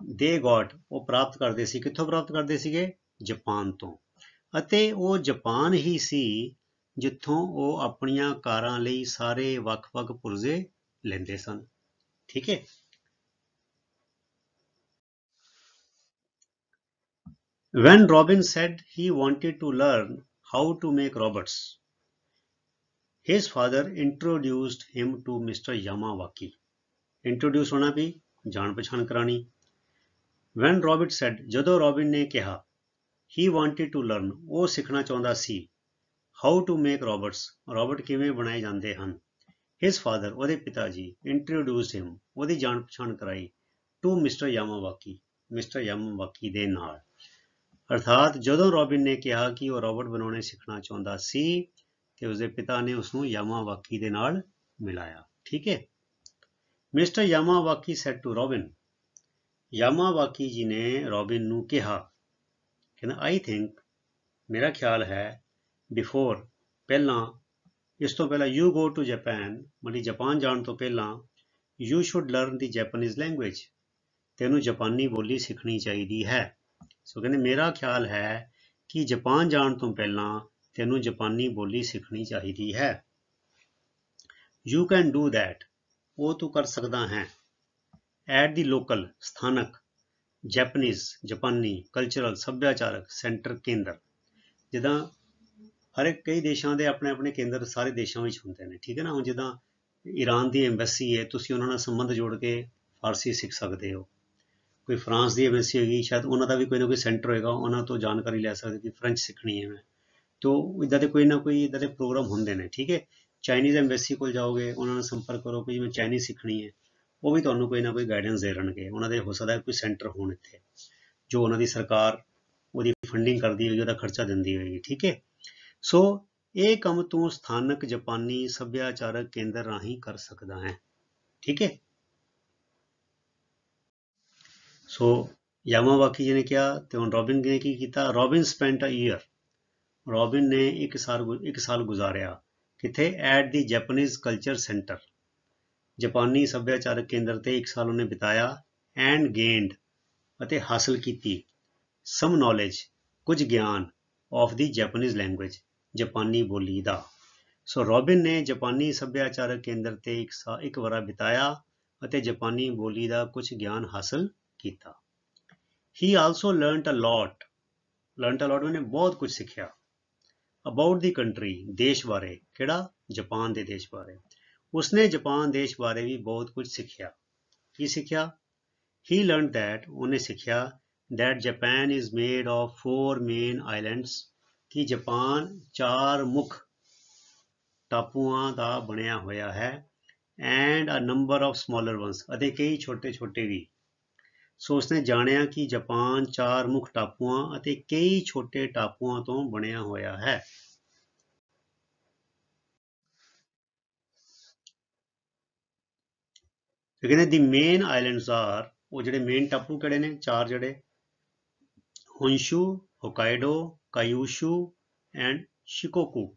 they got, ਉਹ ਪ੍ਰਾਪਤ ਕਰਦੇ ਸੀ। ਕਿੱਥੋਂ ਪ੍ਰਾਪਤ ਕਰਦੇ ਸੀਗੇ? ਜਾਪਾਨ ਤੋਂ। ਅਤੇ ਉਹ ਜਾਪਾਨ ਹੀ ਸੀ ਜਿੱਥੋਂ ਉਹ ਆਪਣੀਆਂ ਕਾਰਾਂ ਲਈ ਸਾਰੇ ਵੱਖ-ਵੱਖ ਪੁਰਜੇ ਲੈਂਦੇ ਸਨ, ਠੀਕ ਹੈ। When Robin said he wanted to learn how to make robots, his father introduced him to Mr. Yamawaki. Introduce होना भी जान पहचान करानी। When Robin said, ਜਦੋਂ Robin ने ਕਿਹਾ, he wanted to learn, ਉਹ ਸਿੱਖਣਾ ਚਾਹੁੰਦਾ ਸੀ, how to make robots, robot ਕਿਵੇਂ ਬਣਾਏ ਜਾਂਦੇ ਹਨ। His father, ਉਹਦੇ ਪਿਤਾ ਜੀ, introduced him, ਉਹਦੀ ਜਾਣ ਪਛਾਣ ਕਰਾਈ, to Mr. Yamawaki, Mr. Yamawaki ਦੇ ਨਾਲ। ਅਰਥਾਤ ਜਦੋਂ ਰੋਬਿਨ ਨੇ ਕਿਹਾ ਕਿ ਉਹ ਰੋਬੋਟ ਬਣਾਉਣੇ ਸਿੱਖਣਾ ਚਾਹੁੰਦਾ ਸੀ ਤੇ ਉਸਦੇ ਪਿਤਾ ਨੇ ਉਸਨੂੰ ਯਾਮਾਵਾਕੀ ਦੇ ਨਾਲ ਮਿਲਾਇਆ, ਠੀਕ ਹੈ। ਮਿਸਟਰ ਯਾਮਾਵਾਕੀ ਸੈਡ ਟੂ ਰੋਬਿਨ, ਯਾਮਾਵਾਕੀ ਜੀ ਨੇ ਰੋਬਿਨ ਨੂੰ ਕਿਹਾ, ਕਹਿੰਦਾ ਆਈ ਥਿੰਕ, ਮੇਰਾ ਖਿਆਲ ਹੈ, ਬਿਫੋਰ, ਪਹਿਲਾਂ, ਇਸ ਤੋਂ ਪਹਿਲਾਂ, ਯੂ ਗੋ ਟੂ ਜਾਪਾਨ, ਮਤਲਬ ਜਾਪਾਨ ਜਾਣ ਤੋਂ ਪਹਿਲਾਂ, you should learn the Japanese language, ਤੈਨੂੰ ਜਾਪਾਨੀ ਬੋਲੀ ਸਿੱਖਣੀ ਚਾਹੀਦੀ ਹੈ। ਸੋ ਕਹਿੰਦੇ ਮੇਰਾ ਖਿਆਲ ਹੈ ਕਿ ਜਾਪਾਨ ਜਾਣ ਤੋਂ ਪਹਿਲਾਂ ਤੈਨੂੰ ਜਾਪਾਨੀ ਬੋਲੀ ਸਿੱਖਣੀ ਚਾਹੀਦੀ ਹੈ। ਯੂ ਕੈਨ ਡੂ ਦੈਟ, ਉਹ ਤੂੰ ਕਰ ਸਕਦਾ ਹੈ। ਐਟ ਦੀ ਲੋਕਲ, ਸਥਾਨਕ, ਜੈਪਨੀਜ਼, ਜਾਪਾਨੀ, ਕਲਚਰਲ, ਸੱਭਿਆਚਾਰਕ ਸੈਂਟਰ, ਕੇਂਦਰ। ਜਿੱਦਾਂ ਹਰ ਇੱਕ, ਕਈ ਦੇਸ਼ਾਂ ਦੇ ਆਪਣੇ ਆਪਣੇ ਕੇਂਦਰ ਸਾਰੇ ਦੇਸ਼ਾਂ ਵਿੱਚ ਹੁੰਦੇ ਨੇ, ਠੀਕ ਹੈ ਨਾ। ਹੁਣ ਜਿੱਦਾਂ ਈਰਾਨ ਦੀ ਐਮਬੈਸੀ ਹੈ, ਤੁਸੀਂ ਉਹਨਾਂ ਨਾਲ ਸੰਬੰਧ ਜੋੜ ਕੇ ਫਾਰਸੀ ਸਿੱਖ ਸਕਦੇ ਹੋ। ਕੋਈ ਫਰਾਂਸ ਦੀ ਐਮਬੈਸੀ ਹੋਏਗੀ, ਸ਼ਾਇਦ ਉਹਨਾਂ ਦਾ ਵੀ ਕੋਈ ਨਾ ਕੋਈ ਸੈਂਟਰ ਹੋਏਗਾ, ਉਹਨਾਂ ਤੋਂ ਜਾਣਕਾਰੀ ਲੈ ਸਕਦੇ ਕਿ ਫਰੈਂਚ ਸਿੱਖਣੀ ਹੈ ਮੈਂ। ਤੋ ਇੱਦਾਂ ਦੇ ਕੋਈ ਨਾ ਕੋਈ ਇੱਦਾਂ ਦੇ ਪ੍ਰੋਗਰਾਮ ਹੁੰਦੇ ਨੇ, ਠੀਕ ਹੈ। ਚਾਈਨੀਜ਼ ਐਮਬੈਸੀ ਕੋਲ ਜਾਓਗੇ, ਉਹਨਾਂ ਨਾਲ ਸੰਪਰਕ ਕਰੋ ਕਿ ਜਿਵੇਂ ਚਾਈਨੀਜ਼ ਸਿੱਖਣੀ ਹੈ, ਉਹ ਵੀ ਤੁਹਾਨੂੰ ਕੋਈ ਨਾ ਕੋਈ ਗਾਈਡੈਂਸ ਦੇ ਦੇਣਗੇ। ਉਹਨਾਂ ਦੇ ਹੋ ਸਕਦਾ ਕੋਈ ਸੈਂਟਰ ਹੋਣ ਇੱਥੇ, ਜੋ ਉਹਨਾਂ ਦੀ ਸਰਕਾਰ ਉਹਦੀ ਫੰਡਿੰਗ ਕਰਦੀ ਹੋਏਗੀ, ਉਹਦਾ ਖਰਚਾ ਦਿੰਦੀ ਹੋਏਗੀ, ਠੀਕ ਹੈ। ਸੋ ਇਹ ਕੰਮ ਤੂੰ ਸਥਾਨਕ ਜਾਪਾਨੀ ਸੱਭਿਆਚਾਰਕ ਕੇਂਦਰ ਰਾਹੀਂ ਕਰ ਸਕਦਾ ਹੈ, ਠੀਕ ਹੈ। ਸੋ ਯਾਮਾਵਾਕੀ ਜੀ ਨੇ ਕਿਹਾ ਤੇ ਹੁਣ ਰੋਬਿਨ ਨੇ ਕੀ ਕੀਤਾ? Robin spent a year, Robin ਨੇ ਇੱਕ ਸਾਲ ਗੁਜ਼ਾਰਿਆ ਕਿੱਥੇ? At the Japanese culture centre, ਜਾਪਾਨੀ ਸੱਭਿਆਚਾਰਕ ਕੇਂਦਰ ਤੇ ਇੱਕ ਸਾਲ ਉਹਨੇ ਬਿਤਾਇਆ। ਐਂਡ ਗੇਨਡ, ਅਤੇ ਹਾਸਲ ਕੀਤੀ, ਸਮ ਨੌਲੇਜ, ਕੁਝ ਗਿਆਨ, ਆਫ ਦੀ ਜੈਪਨੀਜ਼ ਲੈਂਗੁਏਜ, ਜਾਪਾਨੀ ਬੋਲੀ ਦਾ। ਸੋ ਰੋਬਿਨ ਨੇ ਜਾਪਾਨੀ ਸੱਭਿਆਚਾਰਕ ਕੇਂਦਰ ਤੇ ਇੱਕ ਵਰ੍ਹਾ ਬਿਤਾਇਆ ਅਤੇ ਜਾਪਾਨੀ ਬੋਲੀ ਦਾ ਕੁਝ ਗਿਆਨ ਹਾਸਲ ਕੀਤਾ। ਹੀ ਆਲਸੋ ਲਰਨਟ ਅ ਲੋਟ, ਲਰਨਟ ਅ ਲੋਟ ਮੈਨੇ ਬਹੁਤ ਕੁਝ ਸਿੱਖਿਆ। ਅਬਾਊਟ ਦੀ ਕੰਟਰੀ, ਦੇਸ਼ ਬਾਰੇ, ਕਿਹੜਾ? ਜਾਪਾਨ ਦੇ ਦੇਸ਼ ਬਾਰੇ। ਉਸਨੇ ਜਾਪਾਨ ਦੇਸ਼ ਬਾਰੇ ਵੀ ਬਹੁਤ ਕੁਝ ਸਿੱਖਿਆ। ਕੀ ਸਿੱਖਿਆ? ਹੀ ਲਰਨਡ ਦੈਟ, ਉਹਨੇ ਸਿੱਖਿਆ, that Japan is made of 4 main islands, ਕਿ ਜਾਪਾਨ 4 ਮੁੱਖ ਟਾਪੂਆਂ ਦਾ ਬਣਿਆ ਹੋਇਆ ਹੈ। And a number of smaller ones, ਅਤੇ ਕਈ ਛੋਟੇ ਛੋਟੇ ਵੀ। ਸੋ ਉਸਨੇ ਜਾਣਿਆ ਕਿ ਜਾਪਾਨ 4 ਮੁੱਖ ਟਾਪੂਆਂ ਅਤੇ ਕਈ ਛੋਟੇ ਟਾਪੂਆਂ ਤੋਂ ਬਣਿਆ ਹੋਇਆ ਹੈ। ਕਹਿੰਦੇ ਦੀ ਮੇਨ ਆਈਲੈਂਡਸ ਆਰ, ਉਹ ਜਿਹੜੇ ਮੇਨ ਟਾਪੂ ਕਿਹੜੇ ਨੇ? 4 ਜਿਹੜੇ, ਹੋਂਸ਼ੂ, ਹੋਕਾਈਡੋ, ਕਾਯੂਸ਼ੂ ਐਂਡ ਸ਼ਿਕੋਕੂ।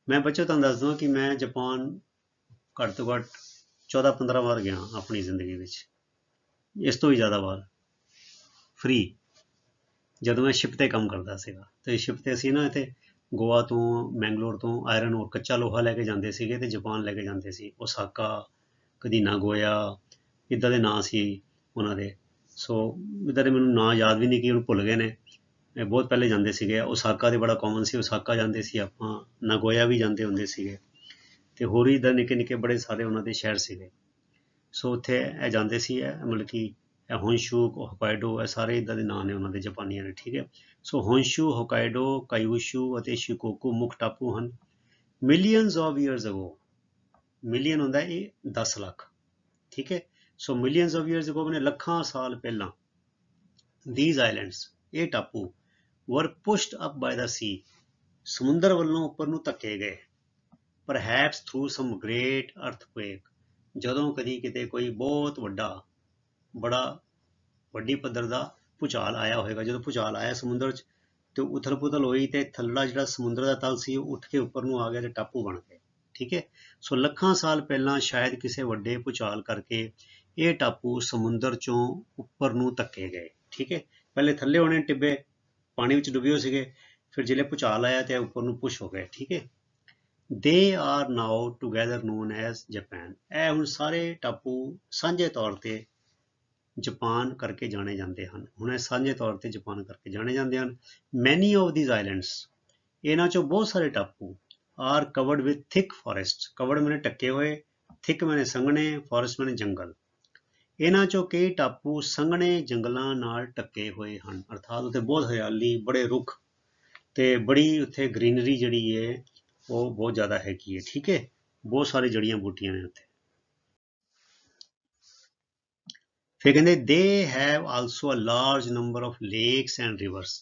ਮੈਂ ਬੱਚੋ ਤੁਹਾਨੂੰ ਦੱਸ ਦਵਾਂ ਕਿ ਮੈਂ ਜਾਪਾਨ ਘੱਟ ਤੋਂ ਘੱਟ 14-15 ਵਾਰ ਗਿਆ ਆਪਣੀ ਜ਼ਿੰਦਗੀ ਵਿੱਚ, ਇਸ ਤੋਂ ਵੀ ਜ਼ਿਆਦਾ ਵਾਰ ਫ੍ਰੀ, ਜਦੋਂ ਮੈਂ ਸ਼ਿਪ ਤੇ ਕੰਮ ਕਰਦਾ ਸੀਗਾ। ਤੇ ਸ਼ਿਪ ਤੇ ਅਸੀਂ ਨਾ ਇੱਥੇ ਗੋਆ ਤੋਂ, ਮੈਂਗਲੋਰ ਤੋਂ ਆਇਰਨ ਔਰ ਕੱਚਾ ਲੋਹਾ ਲੈ ਕੇ ਜਾਂਦੇ ਸੀਗੇ ਤੇ ਜਾਪਾਨ ਲੈ ਕੇ ਜਾਂਦੇ ਸੀ। ਓਸਾਕਾ, ਕਦੀ ਨਾਗੋਇਆ, ਇੱਦਾਂ ਦੇ ਨਾਂ ਸੀ ਉਹਨਾਂ ਦੇ। ਸੋ ਇੱਦਾਂ ਦੇ ਮੈਨੂੰ ਨਾਂ ਯਾਦ ਵੀ ਨਹੀਂ ਕਿ ਹੁਣ ਭੁੱਲ ਗਏ ਨੇ। ਇਹ ਬਹੁਤ ਪਹਿਲੇ ਜਾਂਦੇ ਸੀਗੇ। ਓਸਾਕਾ ਤੇ ਬੜਾ ਕਾਮਨ ਸੀ, ਓਸਾਕਾ ਜਾਂਦੇ ਸੀ ਆਪਾਂ, ਨਾਗੋਇਆ ਵੀ ਜਾਂਦੇ ਹੁੰਦੇ ਸੀਗੇ, ਤੇ ਹੋਰ ਵੀ ਇੱਦਾਂ ਨਿੱਕੇ ਨਿੱਕੇ ਬੜੇ ਸਾਰੇ ਉਹਨਾਂ ਦੇ ਸ਼ਹਿਰ ਸੀਗੇ। ਸੋ ਉੱਥੇ ਇਹ ਜਾਂਦੇ ਸੀ, ਇਹ ਮਤਲਬ ਕਿ ਇਹ ਹੋਂਸ਼ੂ, ਹੋਕਾਇਡੋ, ਇਹ ਸਾਰੇ ਇੱਦਾਂ ਦੇ ਨਾਂ ਨੇ ਉਹਨਾਂ ਦੇ ਜਾਪਾਨੀਆਂ ਦੇ, ਠੀਕ ਹੈ। ਸੋ ਹੋਂਸ਼ੂ, ਹੋਕਾਇਡੋ, ਕਾਈਊਸ਼ੂ ਅਤੇ ਸ਼ਿਕੋਕੂ ਮੁੱਖ ਟਾਪੂ ਹਨ। Millions of years ago, million ਹੁੰਦਾ ਇਹ 10 ਲੱਖ, ਠੀਕ ਹੈ। ਸੋ ਮਿਲੀਅਨਸ ਆਫ ਈਅਰਸ ਅਗੋ ਨੇ ਲੱਖਾਂ ਸਾਲ ਪਹਿਲਾਂ, these islands, ਇਹ ਟਾਪੂ, were pushed up by the sea, ਸਮੁੰਦਰ ਵੱਲੋਂ ਉੱਪਰ ਨੂੰ ਧੱਕੇ ਗਏ। perhaps through some great earthquake, ਜਦੋਂ ਕਦੀ ਕਿਤੇ ਕੋਈ ਬਹੁਤ ਬੜਾ ਵੱਡੀ ਪੱਧਰ ਦਾ ਭੂਚਾਲ ਆਇਆ ਹੋਵੇਗਾ। ਜਦੋਂ ਭੂਚਾਲ ਆਇਆ ਸਮੁੰਦਰ 'ਚ ਤੇ ਉਥਲ ਪੁਥਲ ਹੋਈ ਤੇ ਥੱਲੜਾ ਜਿਹੜਾ ਸਮੁੰਦਰ ਦਾ ਤਲ ਸੀ ਉਹ ਉੱਠ ਕੇ ਉੱਪਰ ਨੂੰ ਆ ਗਿਆ ਤੇ ਟਾਪੂ ਬਣ ਗਏ, ਠੀਕ ਹੈ। ਸੋ ਲੱਖਾਂ ਸਾਲ ਪਹਿਲਾਂ ਸ਼ਾਇਦ ਕਿਸੇ ਵੱਡੇ ਭੂਚਾਲ ਕਰਕੇ ਇਹ ਟਾਪੂ ਸਮੁੰਦਰ ਚੋਂ ਉੱਪਰ ਨੂੰ ਧੱਕੇ ਗਏ, ਠੀਕ ਹੈ। ਪਹਿਲੇ ਥੱਲੇ ਹੋਣੇ ਟਿੱਬੇ, ਪਾਣੀ ਵਿੱਚ ਡੁੱਬੇ ਹੋ ਸੀਗੇ, ਫਿਰ ਜਿਹੜੇ ਭੂਚਾਲ ਆਇਆ ਤੇ ਉੱਪਰ ਨੂੰ ਪੁਸ਼ ਹੋ ਗਏ, ਠੀਕ ਹੈ। They are now together known as Japan, ਇਹ ਹੁਣ ਸਾਰੇ ਟਾਪੂ ਸਾਂਝੇ ਤੌਰ ਤੇ ਜਾਪਾਨ ਕਰਕੇ ਜਾਣੇ ਜਾਂਦੇ ਹਨ। ਹੁਣ ਇਹ ਸਾਂਝੇ ਤੌਰ ਤੇ ਜਾਪਾਨ ਕਰਕੇ ਜਾਣੇ ਜਾਂਦੇ ਹਨ। Many of these islands, ਇਹਨਾਂ ਚੋਂ ਬਹੁਤ ਸਾਰੇ ਟਾਪੂ, are covered with thick forests, covered ਮੈਨੇ ਢੱਕੇ ਹੋਏ, thick ਮੈਨੇ ਸੰਘਣੇ, forest ਮੈਨੇ ਜੰਗਲ। ਇਹਨਾਂ ਚੋਂ ਕਈ ਟਾਪੂ ਸੰਘਣੇ ਜੰਗਲਾਂ ਨਾਲ ਢੱਕੇ ਹੋਏ ਹਨ, ਅਰਥਾਤ ਉੱਥੇ ਬਹੁਤ ਹਰਿਆਲੀ, ਬੜੇ ਰੁੱਖ ਤੇ ਬੜੀ ਉੱਥੇ ਗ੍ਰੀਨਰੀ ਜਿਹੜੀ ਹੈ ਉਹ ਬਹੁਤ ਜ਼ਿਆਦਾ ਹੈਗੀ ਹੈ, ਠੀਕ ਹੈ। ਬਹੁਤ ਸਾਰੇ ਜੜੀਆਂ ਬੂਟੀਆਂ ਨੇ ਉੱਥੇ। ਫਿਰ ਕਹਿੰਦੇ they have also a large number of lakes and rivers,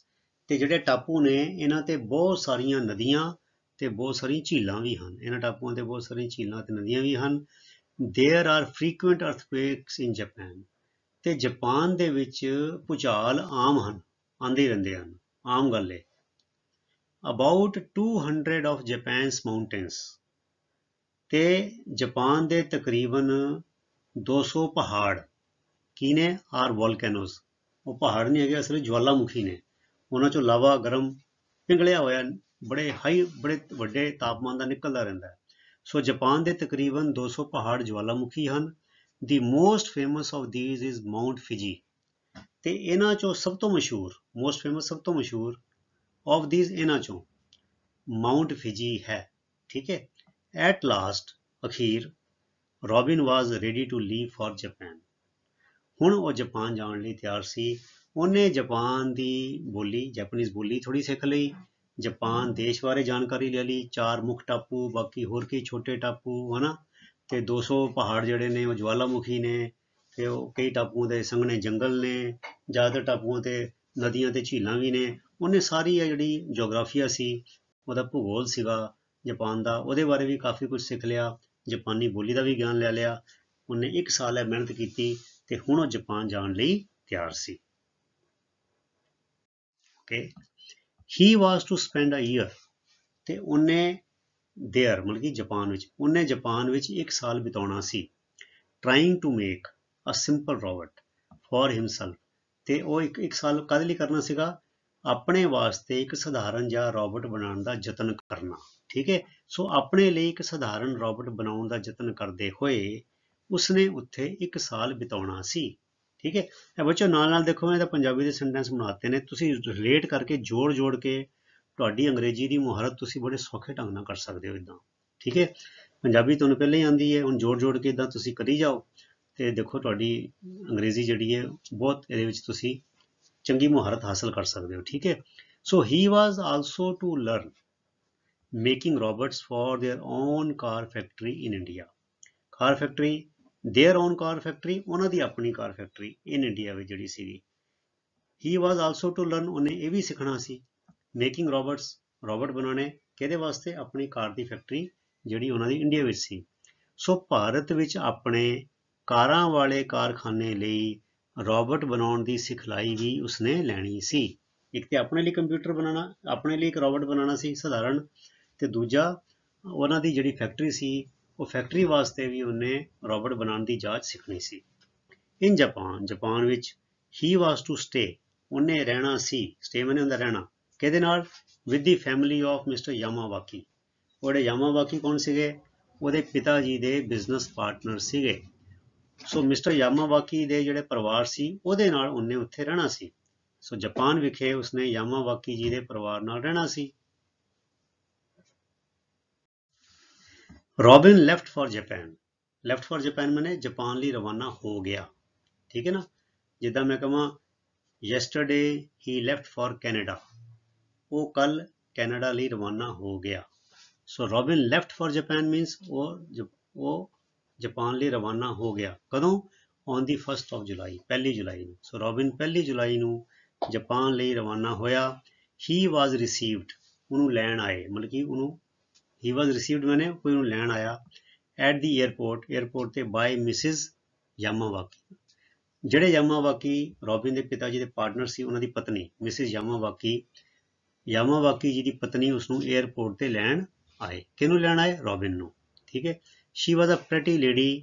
ਤੇ ਜਿਹੜੇ ਟਾਪੂ ਨੇ ਇਹਨਾਂ ਤੇ ਬਹੁਤ ਸਾਰੀਆਂ ਨਦੀਆਂ ਤੇ ਬਹੁਤ ਸਾਰੀਆਂ ਝੀਲਾਂ ਵੀ ਹਨ। ਇਹਨਾਂ ਟਾਪੂਆਂ ਤੇ ਬਹੁਤ ਸਾਰੀਆਂ ਝੀਲਾਂ ਤੇ ਨਦੀਆਂ ਵੀ ਹਨ। There are frequent earthquakes in Japan, ਤੇ ਜਾਪਾਨ ਦੇ ਵਿੱਚ ਭੂਚਾਲ ਆਮ ਹਨ, ਆਉਂਦੇ ਰਹਿੰਦੇ ਹਨ, ਆਮ ਗੱਲ ਹੈ। ਅਬਾਊਟ 200 ਆਫ ਜਾਪਾਨਸ ਮਾਊਂਟੇਨਸ, ਤੇ ਜਾਪਾਨ ਦੇ ਤਕਰੀਬਨ 200 ਪਹਾੜ ਕੀ ਨੇ, ਆਰ ਵੋਲਕੈਨੋਸ, ਉਹ ਪਹਾੜ ਨਹੀਂ ਹੈਗੇ, ਅਸਲ ਜਵਾਲਾਮੁਖੀ ਨੇ। ਉਹਨਾਂ ਚੋਂ ਲਾਵਾ ਗਰਮ ਪਿਘਲਿਆ ਹੋਇਆ ਬੜੇ ਵੱਡੇ ਤਾਪਮਾਨ ਦਾ ਨਿਕਲਦਾ ਰਹਿੰਦਾ ਹੈ। ਸੋ ਜਾਪਾਨ ਦੇ ਤਕਰੀਬਨ 200 ਪਹਾੜ ਜਵਾਲਾਮੁਖੀ ਹਨ। ਦੀ most famous of these is Mount Fiji, ਤੇ ਇਹਨਾਂ ਚੋਂ ਸਭ ਤੋਂ ਮਸ਼ਹੂਰ, ਮੋਸਟ ਫੇਮਸ ਸਭ ਤੋਂ ਮਸ਼ਹੂਰ ਆਫ ਦੀਜ਼ ਇਹਨਾਂ ਚੋਂ ਮਾਊਂਟ ਫਿਜੀ ਹੈ, ਠੀਕ ਹੈ। ਐਟ ਲਾਸਟ, ਅਖੀਰ, Robin was ready to leave for Japan, ਹੁਣ ਉਹ ਜਾਪਾਨ ਜਾਣ ਲਈ ਤਿਆਰ ਸੀ। ਉਹਨੇ ਜਾਪਾਨ ਦੀ ਬੋਲੀ, ਜੈਪਨੀਜ਼ ਬੋਲੀ ਥੋੜੀ ਸਿੱਖ ਲਈ, ਜਾਪਾਨ ਦੇਸ਼ ਬਾਰੇ ਜਾਣਕਾਰੀ ਲੈ ਲਈ, 4 ਮੁੱਖ ਟਾਪੂ, ਬਾਕੀ ਹੋਰ ਕਈ ਛੋਟੇ ਟਾਪੂ, ਹਨਾ, ਤੇ 200 ਪਹਾੜ ਜਿਹੜੇ ਨੇ ਉਹ ਜਵਾਲਾਮੁਖੀ ਨੇ, ਤੇ ਉਹ ਕਈ ਟਾਪੂਆਂ ਦੇ ਸੰਘਣੇ ਜੰਗਲ ਨੇ, ਜ਼ਿਆਦਾਤਰ ਟਾਪੂਆਂ ਤੇ ਨਦੀਆਂ ਤੇ ਝੀਲਾਂ ਵੀ ਨੇ। ਉਹਨੇ ਸਾਰੀ ਇਹ ਜਿਹੜੀ ਜੋਗਰਾਫੀਆ ਸੀ, ਉਹਦਾ ਭੂਗੋਲ ਸੀਗਾ ਜਾਪਾਨ ਦਾ, ਉਹਦੇ ਬਾਰੇ ਵੀ ਕਾਫੀ ਕੁਝ ਸਿੱਖ ਲਿਆ, ਜਾਪਾਨੀ ਬੋਲੀ ਦਾ ਵੀ ਗਿਆਨ ਲੈ ਲਿਆ। ਉਹਨੇ 1 ਸਾਲ ਇਹ ਮਿਹਨਤ ਕੀਤੀ ਤੇ ਹੁਣ ਉਹ ਜਾਪਾਨ ਜਾਣ ਲਈ ਤਿਆਰ ਸੀ। Okay, he was to spend a year, ਤੇ ਉਹਨੇ ਦੇਅਰ ਮਤਲਬ ਕਿ ਜਾਪਾਨ ਵਿੱਚ, ਉਹਨੇ ਜਾਪਾਨ ਵਿੱਚ 1 ਸਾਲ ਬਿਤਾਉਣਾ ਸੀ। Trying to make a simple robot for himself, ਤੇ ਉਹ ਇੱਕ ਸਾਲ ਕਾਹਦੇ ਲਈ ਕਰਨਾ ਸੀਗਾ, ਆਪਣੇ ਵਾਸਤੇ ਇੱਕ ਸਧਾਰਨ ਜਿਹਾ ਰੋਬੋਟ ਬਣਾਉਣ ਦਾ ਯਤਨ ਕਰਨਾ, ਠੀਕ ਹੈ। ਸੋ ਆਪਣੇ ਲਈ ਇੱਕ ਸਧਾਰਨ ਰੋਬੋਟ ਬਣਾਉਣ ਦਾ ਯਤਨ ਕਰਦੇ ਹੋਏ ਉਸਨੇ ਉੱਥੇ 1 ਸਾਲ ਬਿਤਾਉਣਾ ਸੀ, ਠੀਕ ਹੈ। ਇਹ ਬੱਚੋ ਨਾਲ ਨਾਲ ਦੇਖੋ, ਮੈਂ ਤਾਂ ਪੰਜਾਬੀ ਦੇ ਸੈਂਟੈਂਸ ਬਣਾਤੇ ਨੇ, ਤੁਸੀਂ ਰਿਲੇਟ ਕਰਕੇ ਜੋੜ ਕੇ ਤੁਹਾਡੀ ਅੰਗਰੇਜ਼ੀ ਦੀ ਮੁਹਾਰਤ ਤੁਸੀਂ ਬੜੇ ਸੌਖੇ ਢੰਗ ਨਾਲ ਕਰ ਸਕਦੇ ਹੋ ਇੱਦਾਂ, ਠੀਕ ਹੈ। ਪੰਜਾਬੀ ਤੁਹਾਨੂੰ ਪਹਿਲਾਂ ਹੀ ਆਉਂਦੀ ਹੈ, ਹੁਣ ਜੋੜ ਕੇ ਇੱਦਾਂ ਤੁਸੀਂ ਕਰੀ ਜਾਓ ਤੇ ਦੇਖੋ ਤੁਹਾਡੀ ਅੰਗਰੇਜ਼ੀ ਜਿਹੜੀ ਹੈ ਬਹੁਤ ਇਹਦੇ ਵਿੱਚ ਤੁਸੀਂ ਚੰਗੀ ਮੁਹਾਰਤ ਹਾਸਲ ਕਰ ਸਕਦੇ ਹੋ, ਠੀਕ ਹੈ। So he was also to learn making robots for their own car factory in India, car factory, their own car factory, ਉਹਨਾਂ ਦੀ ਆਪਣੀ ਕਾਰ ਫੈਕਟਰੀ ਇਨ ਇੰਡੀਆ ਵਿੱਚ ਜਿਹੜੀ ਸੀਗੀ। ਹੀ ਵਾਜ਼ ਆਲਸੋ ਟੂ ਲਰਨ, ਉਹਨੇ ਇਹ ਵੀ ਸਿੱਖਣਾ ਸੀ ਮੇਕਿੰਗ ਰੋਬੋਟਸ, ਰੋਬੋਟ ਬਣਾਉਣੇ, ਕਿਹਦੇ ਵਾਸਤੇ, ਆਪਣੀ ਕਾਰ ਦੀ ਫੈਕਟਰੀ ਜਿਹੜੀ ਉਹਨਾਂ ਦੀ ਇੰਡੀਆ ਵਿੱਚ ਸੀ। ਸੋ ਭਾਰਤ ਵਿੱਚ ਆਪਣੇ ਕਾਰਾਂ ਵਾਲੇ ਕਾਰਖਾਨੇ ਲਈ ਰੋਬੋਟ ਬਣਾਉਣ ਦੀ ਸਿਖਲਾਈ ਵੀ ਉਸਨੇ ਲੈਣੀ ਸੀ। ਇੱਕ ਤੇ ਆਪਣੇ ਲਈ ਕੰਪਿਊਟਰ ਬਣਾਉਣਾ, ਆਪਣੇ ਲਈ ਇੱਕ ਰੋਬੋਟ ਬਣਾਉਣਾ ਸੀ ਸਧਾਰਨ, ਤੇ ਦੂਜਾ ਉਹਨਾਂ ਦੀ ਜਿਹੜੀ ਫੈਕਟਰੀ ਸੀ ਉਹ ਫੈਕਟਰੀ ਵਾਸਤੇ ਵੀ ਉਹਨੇ ਰੋਬੋਟ ਬਣਾਉਣ ਦੀ ਜਾਚ ਸਿੱਖਣੀ ਸੀ। ਇਨ ਜਾਪਾਨ, ਜਾਪਾਨ ਵਿੱਚ, ਹੀ ਵਾਸ ਟੂ ਸਟੇ, ਉਹਨੇ ਰਹਿਣਾ ਸੀ, ਸਟੇ ਮੈਨੇ ਹੁੰਦਾ ਰਹਿਣਾ, ਕਿਹਦੇ ਨਾਲ, with the family of mister Yamawaki, ਉਹਦੇ ਯਾਮਾਵਾਕੀ ਕੌਣ ਸੀਗੇ, ਉਹਦੇ ਪਿਤਾ ਜੀ ਦੇ ਬਿਜ਼ਨਸ ਪਾਰਟਨਰ ਸੀਗੇ। ਸੋ ਮਿਸਟਰ ਯਾਮਾਵਾਕੀ ਦੇ ਜਿਹੜੇ ਪਰਿਵਾਰ ਸੀ ਉਹਦੇ ਨਾਲ ਉਹਨੇ ਉੱਥੇ ਰਹਿਣਾ ਸੀ। ਸੋ ਜਾਪਾਨ ਵਿਖੇ ਉਸਨੇ ਯਾਮਾਵਾਕੀ ਜੀ ਦੇ ਪਰਿਵਾਰ ਨਾਲ ਰਹਿਣਾ ਸੀ। Robin left for Japan. Left for Japan ਮੈਨੇ ਜਾਪਾਨ ਲਈ ਰਵਾਨਾ ਹੋ ਗਿਆ। ਠੀਕ ਹੈ ਨਾ, ਜਿੱਦਾਂ ਮੈਂ ਕਹਾਂ yesterday he left for Canada, ਉਹ ਕੱਲ ਕੈਨੇਡਾ ਲਈ ਰਵਾਨਾ ਹੋ ਗਿਆ। So Robin left for Japan means ਉਹ ਜਾਪਾਨ ਲਈ ਰਵਾਨਾ ਹੋ ਗਿਆ। ਕਦੋਂ? ਔਨ ਦੀ 1 ਜੁਲਾਈ, 1 ਜੁਲਾਈ ਨੂੰ। ਸੋ ਰੋਬਿਨ 1 ਜੁਲਾਈ ਨੂੰ ਜਾਪਾਨ ਲਈ ਰਵਾਨਾ ਹੋਇਆ। ਹੀ ਵਾਜ਼ ਰਿਸੀਵਡ, ਉਹਨੂੰ ਲੈਣ ਆਏ, ਮਤਲਬ ਕਿ ਉਹਨੂੰ ਹੀ ਵਾਜ਼ ਰਿਸੀਵਡ ਮੈਨੇ ਕੋਈ ਉਹਨੂੰ ਲੈਣ ਆਇਆ ਐਟ ਦੀ ਏਅਰਪੋਰਟ, ਏਅਰਪੋਰਟ ਤੇ ਬਾਏ ਮਿਸਿਸ ਯਾਮਾਵਾਕੀ। ਜਿਹੜੇ ਯਾਮਾਵਾਕੀ ਰੋਬਿਨ ਦੇ ਪਿਤਾ ਜੀ ਦੇ ਪਾਰਟਨਰ ਸੀ, ਉਹਨਾਂ ਦੀ ਪਤਨੀ ਮਿਸਿਸ ਯਾਮਾਵਾਕੀ ਜੀ ਦੀ ਪਤਨੀ ਉਸਨੂੰ ਏਅਰਪੋਰਟ ਤੇ ਲੈਣ ਆਏ। ਕਿਹਨੂੰ ਲੈਣ ਆਏ? ਰੋਬਿਨ ਨੂੰ। ਠੀਕ ਹੈ। ਸ਼ੀ ਵਾਜ਼ ਅ ਪ੍ਰੈਟੀ ਲੇਡੀ,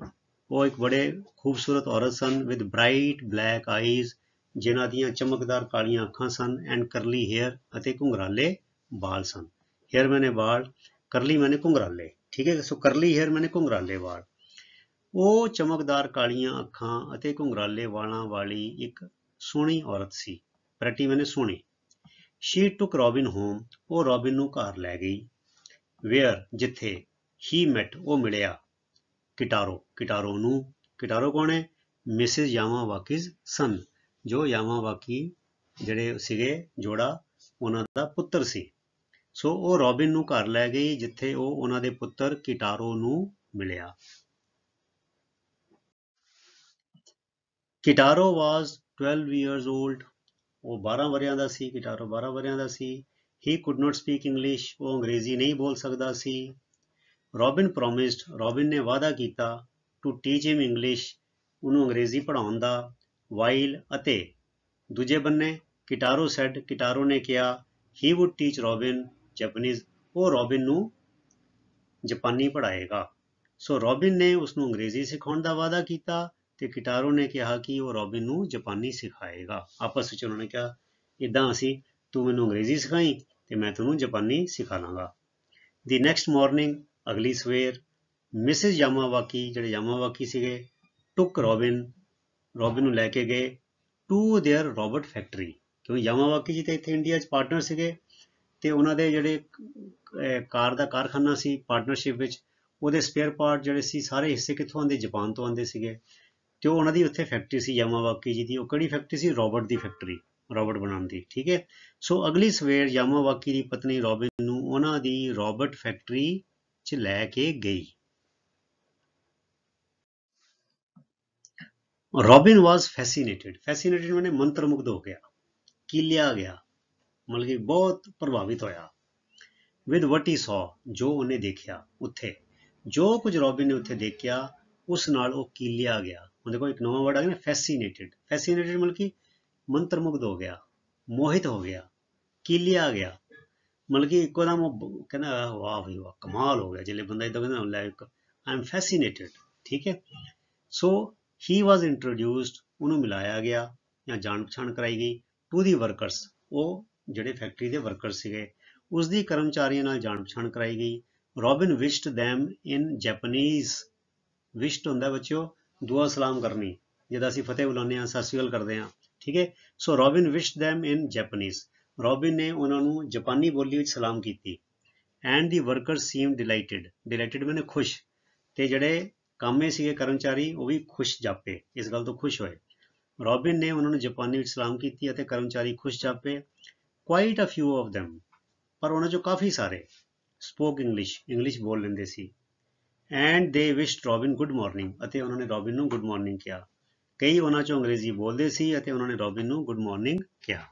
ਉਹ ਇੱਕ ਬੜੇ ਖੂਬਸੂਰਤ ਔਰਤ ਸਨ ਵਿਦ ਬ੍ਰਾਈਟ ਬਲੈਕ ਆਈਜ਼, ਜਿਨ੍ਹਾਂ ਦੀਆਂ ਚਮਕਦਾਰ ਕਾਲੀਆਂ ਅੱਖਾਂ ਸਨ, ਐਂਡ ਕਰਲੀ ਹੇਅਰ, ਅਤੇ ਘੁੰਗਰਾਲੇ ਬਾਲ ਸਨ। ਹੇਅਰ ਮੈਨੇ ਵਾਲ, ਕਰਲੀ ਮੈਨੇ ਘੁੰਗਰਾਲੇ। ਠੀਕ ਹੈ। ਸੋ ਕਰਲੀ ਹੇਅਰ ਮੈਨੇ ਘੁੰਗਰਾਲੇ ਵਾਲ। ਉਹ ਚਮਕਦਾਰ ਕਾਲੀਆਂ ਅੱਖਾਂ ਅਤੇ ਘੁੰਗਰਾਲੇ ਵਾਲਾਂ ਵਾਲੀ ਇੱਕ ਸੋਹਣੀ ਔਰਤ ਸੀ। ਪ੍ਰੈਟੀ ਮੈਨੇ ਸੋਹਣੀ। ਸ਼ੀ ਟੁਕ ਰੋਬਿਨ ਹੋਮ, ਉਹ ਰੋਬਿਨ ਨੂੰ ਘਰ ਲੈ ਗਈ। ਵੇਅਰ, ਜਿੱਥੇ। ਹੀ ਮੈਟ, ਉਹ ਮਿਲਿਆ ਕਿਟਾਰੋ, ਕਿਟਾਰੋ ਨੂੰ। ਕਿਟਾਰੋ ਕੌਣ ਹੈ? ਮਿਸਿਸ ਯਾਮਾਵਾਕੀਜ਼ ਸਨ, ਜੋ ਯਾਮਾਵਾਕੀ ਜਿਹੜੇ ਸੀਗੇ ਜੋੜਾ, ਉਹਨਾਂ ਦਾ ਪੁੱਤਰ ਸੀ। ਸੋ ਉਹ ਰੋਬਿਨ ਨੂੰ ਘਰ ਲੈ ਗਈ, ਜਿੱਥੇ ਉਹ ਉਹਨਾਂ ਦੇ ਪੁੱਤਰ ਕਿਟਾਰੋ ਨੂੰ ਮਿਲਿਆ। ਕਿਟਾਰੋ ਵਾਜ਼ 12 years old, ਉਹ 12 ਵਰ੍ਹਿਆਂ ਦਾ ਸੀ। ਕਿਟਾਰੋ 12 ਵਰ੍ਹਿਆਂ ਦਾ ਸੀ। ਹੀ ਕੁਡ ਨਾਟ ਸਪੀਕ ਇੰਗਲਿਸ਼, ਉਹ ਅੰਗਰੇਜ਼ੀ ਨਹੀਂ ਬੋਲ ਸਕਦਾ ਸੀ। ਰੋਬਿਨ ਪ੍ਰੋਮਿਸਡ, ਰੋਬਿਨ ਨੇ ਵਾਅਦਾ ਕੀਤਾ, ਟੂ ਟੀਚ ਹਿਮ ਇੰਗਲਿਸ਼, ਉਹਨੂੰ ਅੰਗਰੇਜ਼ੀ ਪੜ੍ਹਾਉਣ ਦਾ। ਵਾਈਲ, ਅਤੇ ਦੂਜੇ ਬੰਨੇ ਕਿਟਾਰੋ ਸੈਡ, ਕਿਟਾਰੋ ਨੇ ਕਿਹਾ, ਹੀ ਵੁੱਡ ਟੀਚ ਰੋਬਿਨ ਜਪਨੀਜ਼, ਉਹ ਰੋਬਿਨ ਨੂੰ ਜਾਪਾਨੀ ਪੜ੍ਹਾਏਗਾ। ਸੋ ਰੋਬਿਨ ਨੇ ਉਸਨੂੰ ਅੰਗਰੇਜ਼ੀ ਸਿਖਾਉਣ ਦਾ ਵਾਅਦਾ ਕੀਤਾ ਤੇ ਕਿਟਾਰੋ ਨੇ ਕਿਹਾ ਕਿ ਉਹ ਰੋਬਿਨ ਨੂੰ ਜਾਪਾਨੀ ਸਿਖਾਏਗਾ। ਆਪਸ ਵਿੱਚ ਉਹਨਾਂ ਨੇ ਕਿਹਾ, ਇੱਦਾਂ ਅਸੀਂ, ਤੂੰ ਮੈਨੂੰ ਅੰਗਰੇਜ਼ੀ ਸਿਖਾਈ ਤੇ ਮੈਂ ਤੈਨੂੰ ਜਾਪਾਨੀ ਸਿਖਾ ਲਾਂਗਾ। ਦੀ ਨੈਕਸਟ ਮਾਰਨਿੰਗ, ਅਗਲੀ ਸਵੇਰ, ਮਿਸਿਸ ਯਾਮਾਵਾਕੀ, ਜਿਹੜੇ ਯਾਮਾਵਾਕੀ ਸੀਗੇ, ਟੁਕ ਰੋਬਿਨ, ਰੋਬਿਨ ਨੂੰ ਲੈ ਕੇ ਗਏ ਟੂ ਦੇਅਰ ਰੋਬਟ ਫੈਕਟਰੀ, ਕਿਉਂਕਿ ਯਾਮਾਵਾਕੀ ਜੀ ਤੇ ਇੱਥੇ ਇੰਡੀਆ 'ਚ ਪਾਰਟਨਰ ਸੀਗੇ ਤੇ ਉਹਨਾਂ ਦੇ ਜਿਹੜੇ ਕਾਰ ਦਾ ਕਾਰਖਾਨਾ ਸੀ ਪਾਰਟਨਰਸ਼ਿਪ ਵਿੱਚ, ਉਹਦੇ ਸਪੇਅਰ ਪਾਰਟ ਜਿਹੜੇ ਸੀ ਸਾਰੇ ਹਿੱਸੇ ਕਿੱਥੋਂ ਆਉਂਦੇ? ਜਾਪਾਨ ਤੋਂ ਆਉਂਦੇ ਸੀਗੇ। ਤੇ ਉਹਨਾਂ ਦੀ ਉੱਥੇ ਫੈਕਟਰੀ ਸੀ ਯਾਮਾਵਾਕੀ ਜੀ ਦੀ। ਉਹ ਕਿਹੜੀ ਫੈਕਟਰੀ ਸੀ? ਰੋਬਟ ਦੀ ਫੈਕਟਰੀ, ਰੋਬਟ ਬਣਾਉਣ ਦੀ। ਠੀਕ ਹੈ। ਸੋ ਅਗਲੀ ਸਵੇਰ ਯਾਮਾਵਾਕੀ ਦੀ ਪਤਨੀ ਰੋਬਿਨ ਨੂੰ ਉਹਨਾਂ ਦੀ ਰੋਬਟ ਫੈਕਟਰੀ 'ਚ ਲੈ ਕੇ ਗਈ। ਰੋਬਿਨ ਵਾਜ਼ ਫੈਸੀਨੇਟਡ, ਫੈਸੀਨੇਟਡ ਮੈਨੇ ਮੰਤਰਮੁਗਧ ਹੋ ਗਿਆ, ਕੀਲਿਆ ਗਿਆ, ਮਤਲਬ ਕਿ ਬਹੁਤ ਪ੍ਰਭਾਵਿਤ ਹੋਇਆ। ਵਿਦ ਵਟ ਹੀ ਸੌ, ਜੋ ਉਹਨੇ ਦੇਖਿਆ ਉੱਥੇ, ਜੋ ਕੁਝ ਰੋਬਿਨ ਨੇ ਉੱਥੇ ਦੇਖਿਆ ਉਸ ਨਾਲ ਉਹ ਕੀਲਿਆ ਗਿਆ। ਹੁਣ ਦੇਖੋ ਇੱਕ ਨਵਾਂ ਵਰਡ ਆ ਗਿਆ ਨਾ, ਫੈਸੀਨੇਟਡ। ਫੈਸੀਨੇਟਡ ਮਤਲਬ ਕਿ ਮੰਤਰਮੁਗਧ ਹੋ ਗਿਆ, ਮੋਹਿਤ ਹੋ ਗਿਆ, ਕੀਲਿਆ ਗਿਆ, ਮਤਲਬ ਕਿ ਇੱਕੋ ਦਮ ਉਹ ਕਹਿੰਦਾ ਵਾਹ ਬਈ ਵਾਹ, ਕਮਾਲ ਹੋ ਗਿਆ। ਜਿਹੜੇ ਬੰਦਾ ਇੱਦਾਂ ਕਹਿੰਦਾ ਲਾਈਕ ਆਈ ਐਮ ਫੈਸੀਨੇਟਡ। ਠੀਕ ਹੈ। ਸੋ ਹੀ ਵਾਜ਼ ਇੰਟਰੋਡਿਊਸਡ, ਉਹਨੂੰ ਮਿਲਾਇਆ ਗਿਆ ਜਾਂ ਜਾਣ ਪਛਾਣ ਕਰਾਈ ਗਈ। ਟੂ ਦੀ ਵਰਕਰਸ, ਉਹ ਜਿਹੜੇ ਫੈਕਟਰੀ ਦੇ ਵਰਕਰ ਸੀਗੇ, ਉਸਦੀ ਕਰਮਚਾਰੀਆਂ ਨਾਲ ਜਾਣ ਪਛਾਣ ਕਰਾਈ ਗਈ। ਰੋਬਿਨ ਵਿਸ਼ਡ ਦੈਮ ਇਨ ਜੈਪਨੀਜ਼, ਵਿਸ਼ਡ ਹੁੰਦਾ ਬੱਚਿਓ ਦੁਆ ਸਲਾਮ ਕਰਨੀ, ਜਿੱਦਾਂ ਅਸੀਂ ਫਤਿਹ ਬੁਲਾਉਂਦੇ ਹਾਂ, ਸਤਿ ਸ਼੍ਰੀ ਅਕਾਲ ਕਰਦੇ ਹਾਂ। ਠੀਕ ਹੈ। ਸੋ ਰੋਬਿਨ ਵਿਸ਼ਡ ਦੈਮ ਇਨ ਜੈਪਨੀਜ਼, ਰੋਬਿਨ ਨੇ ਉਹਨਾਂ ਨੂੰ ਜਾਪਾਨੀ ਬੋਲੀ ਵਿੱਚ ਸਲਾਮ ਕੀਤੀ। ਐਂਡ ਦੀ ਵਰਕਰਸ ਸੀਮ ਡਿਲਾਈਟਡ, ਡਿਲਾਈਟਡ ਮੈਨੇ ਖੁਸ਼, ਤੇ ਜਿਹੜੇ ਕਾਮੇ ਸੀਗੇ ਕਰਮਚਾਰੀ ਉਹ ਵੀ ਖੁਸ਼ ਜਾਪੇ, ਇਸ ਗੱਲ ਤੋਂ ਖੁਸ਼ ਹੋਏ। ਰੋਬਿਨ ਨੇ ਉਹਨਾਂ ਨੂੰ ਜਾਪਾਨੀ ਵਿੱਚ ਸਲਾਮ ਕੀਤੀ ਅਤੇ ਕਰਮਚਾਰੀ ਖੁਸ਼ ਜਾਪੇ। Quite a few of them, ਪਰ ਉਹਨਾਂ ਚੋਂ ਕਾਫੀ ਸਾਰੇ ਸਪੋਕ ਇੰਗਲਿਸ਼, ਇੰਗਲਿਸ਼ ਬੋਲ ਲੈਂਦੇ ਸੀ। ਐਂਡ ਦੇ ਵਿਸ਼ਡ ਰੋਬਿਨ ਗੁੱਡ ਮਾਰਨਿੰਗ, ਅਤੇ ਉਹਨਾਂ ਨੇ ਰੋਬਿਨ ਨੂੰ ਗੁੱਡ ਮਾਰਨਿੰਗ ਕਿਹਾ। ਕਈ ਉਹਨਾਂ ਚੋਂ ਅੰਗਰੇਜ਼ੀ ਬੋਲਦੇ ਸੀ ਅਤੇ ਉਹਨਾਂ ਨੇ ਰੋਬਿਨ ਨੂੰ ਗੁੱਡ ਮਾਰਨਿੰਗ ਕਿਹਾ।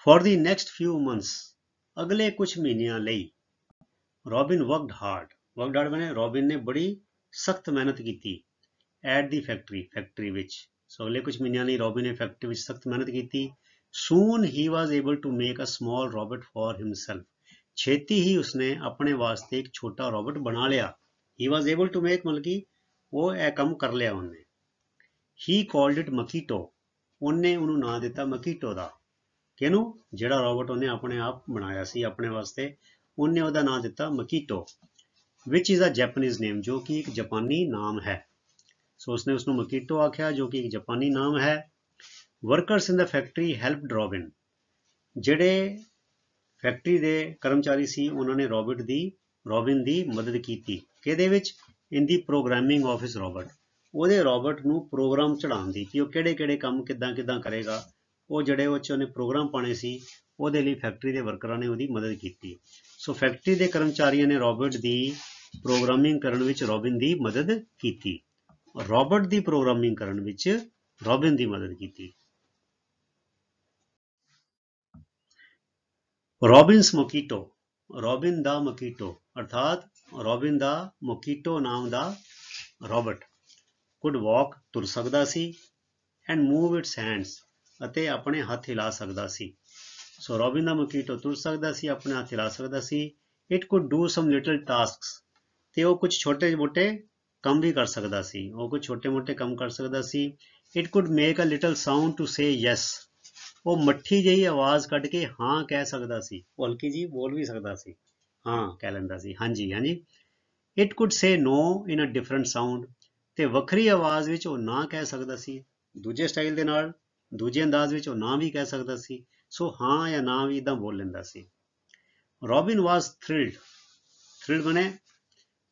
ਫॉर ਦੀ ਨੈਕਸਟ ਫਿਊ ਮੰਥਸ, ਅਗਲੇ ਕੁਝ ਮਹੀਨਿਆਂ ਲਈ, Robin worked hard, worked hard ਮੈਨੇ ਰੋਬਿਨ ਨੇ ਬੜੀ ਸਖਤ ਮਿਹਨਤ ਕੀਤੀ। ਐਟ ਦੀ ਫੈਕਟਰੀ, ਫੈਕਟਰੀ ਵਿੱਚ। ਸੋ ਅਗਲੇ ਕੁਝ ਮਹੀਨਿਆਂ ਲਈ ਰੋਬਿਨ ਨੇ ਫੈਕਟਰੀ ਵਿੱਚ ਸਖਤ ਮਿਹਨਤ ਕੀਤੀ। Soon he was able to make a small robot for himself, ਛੇਤੀ ਹੀ ਉਸਨੇ ਆਪਣੇ ਵਾਸਤੇ ਇੱਕ ਛੋਟਾ ਰੋਬਟ ਬਣਾ ਲਿਆ। ਹੀ ਵਾਜ਼ ਏਬਲ ਟੂ ਮੇਕ ਮਤਲਬ ਕਿ ਉਹ ਇਹ ਕੰਮ ਕਰ ਲਿਆ ਉਹਨੇ। ਹੀ ਕਾਲਡ ਇਟ ਮਕੀਟੋ, ਉਹਨੇ ਉਹਨੂੰ ਨਾਂ ਦਿੱਤਾ ਮਕੀਟੋ ਦਾ। ਕਿਹਨੂੰ? ਜਿਹੜਾ ਰੋਬਟ ਉਹਨੇ ਆਪਣੇ ਆਪ ਬਣਾਇਆ ਸੀ ਆਪਣੇ ਵਾਸਤੇ, ਉਹਨੇ ਉਹਦਾ ਨਾਂ ਦਿੱਤਾ Makito. Which is a Japanese name, जो कि एक जापानी नाम है। सो उसने उसको मकीटो आख्या जो कि एक जापानी नाम है। Workers in the factory helped robin, ਜਿਹੜੇ ਫੈਕਟਰੀ ਦੇ ਕਰਮਚਾਰੀ ਸੀ ਉਹਨਾਂ ਨੇ ਰੋਬਿਨ ਦੀ ਮਦਦ ਕੀਤੀ। ਕਿਹਦੇ ਵਿੱਚ? ਇਨ ਦੀ ਪ੍ਰੋਗਰਾਮਿੰਗ ਆਫਿਸ ਰੋਬਰਟ, ਉਹਦੇ ਰੋਬਰਟ ਨੂੰ ਪ੍ਰੋਗਰਾਮ ਚੜਾਉਣ ਦੀ, ਕਿ ਉਹ ਕਿਹੜੇ ਕਿਹੜੇ ਕੰਮ ਕਿੱਦਾਂ ਕਿੱਦਾਂ ਕਰੇਗਾ। ਉਹ ਜਿਹੜੇ ਉਹ 'ਚ ਉਹਨੇ ਪ੍ਰੋਗਰਾਮ ਪਾਣੇ ਸੀ, ਉਹਦੇ ਲਈ ਫੈਕਟਰੀ ਦੇ ਵਰਕਰਾਂ ਨੇ ਉਹਦੀ ਮਦਦ ਕੀਤੀ। ਸੋ ਫੈਕਟਰੀ ਦੇ ਕਰਮਚਾਰੀਆਂ ਨੇ ਰੋਬਰਟ ਦੀ ਪ੍ਰੋਗਰਾਮਿੰਗ ਕਰਨ ਵਿੱਚ ਰੋਬਿਨ ਦੀ ਮਦਦ ਕੀਤੀ। ਰੋਬਰਟ ਦੀ ਪ੍ਰੋਗਰਾਮਿੰਗ ਕਰਨ ਵਿੱਚ ਰੋਬਿਨ ਦੀ ਮਦਦ ਕੀਤੀ। ਰੋਬਿਨਸ ਮੋਕੀਟੋ, ਰੋਬਿਨ ਦਾ ਮੋਕੀਟੋ, ਅਰਥਾਤ ਰੋਬਿਨ ਦਾ ਮੋਕੀਟੋ ਨਾਮ ਦਾ ਰੋਬਰਟ ਕੁਡ ਵਾਕ, ਤੁਰ ਸਕਦਾ ਸੀ, ਐਂਡ ਮੂਵ ਇਟਸ ਹੈਂਡਸ, ਅਤੇ ਆਪਣੇ ਹੱਥ ਹਿਲਾ ਸਕਦਾ ਸੀ। ਸੋ ਰੋਬਿਨ ਦਾ ਮੋਕੀਟੋ ਤੁਰ ਸਕਦਾ ਸੀ, ਆਪਣੇ ਹੱਥ ਹਿਲਾ ਸਕਦਾ ਸੀ। It could do some little tasks, ਤੇ ਉਹ ਕੁਝ ਛੋਟੇ ਮੋਟੇ ਕੰਮ ਵੀ ਕਰ ਸਕਦਾ ਸੀ, ਉਹ ਕੁਝ ਛੋਟੇ ਮੋਟੇ ਕੰਮ ਕਰ ਸਕਦਾ ਸੀ। It could make a little sound to say yes, ਉਹ ਮੱਠੀ ਜਿਹੀ ਆਵਾਜ਼ ਕੱਢ ਕੇ ਹਾਂ ਕਹਿ ਸਕਦਾ ਸੀ, ਉਹ ਹਲਕੀ ਜੀ ਬੋਲ ਵੀ ਸਕਦਾ ਸੀ, ਹਾਂ ਕਹਿ ਲੈਂਦਾ ਸੀ, ਹਾਂਜੀ ਹਾਂਜੀ। It could say no in a different sound, ਤੇ ਵੱਖਰੀ ਆਵਾਜ਼ ਵਿੱਚ ਉਹ ਨਾ ਕਹਿ ਸਕਦਾ ਸੀ, ਦੂਜੇ ਸਟਾਈਲ ਦੇ ਨਾਲ, ਦੂਜੇ ਅੰਦਾਜ਼ ਵਿੱਚ ਉਹ ਨਾ ਵੀ ਕਹਿ ਸਕਦਾ ਸੀ। ਸੋ ਹਾਂ ਜਾਂ ਨਾ ਵੀ ਇਦਾਂ ਬੋਲ ਲੈਂਦਾ ਸੀ। ਰੋਬਿਨ ਵਾਜ਼ ਥ੍ਰਿਲਡ, ਥ੍ਰਿਲਡ ਬਣੇ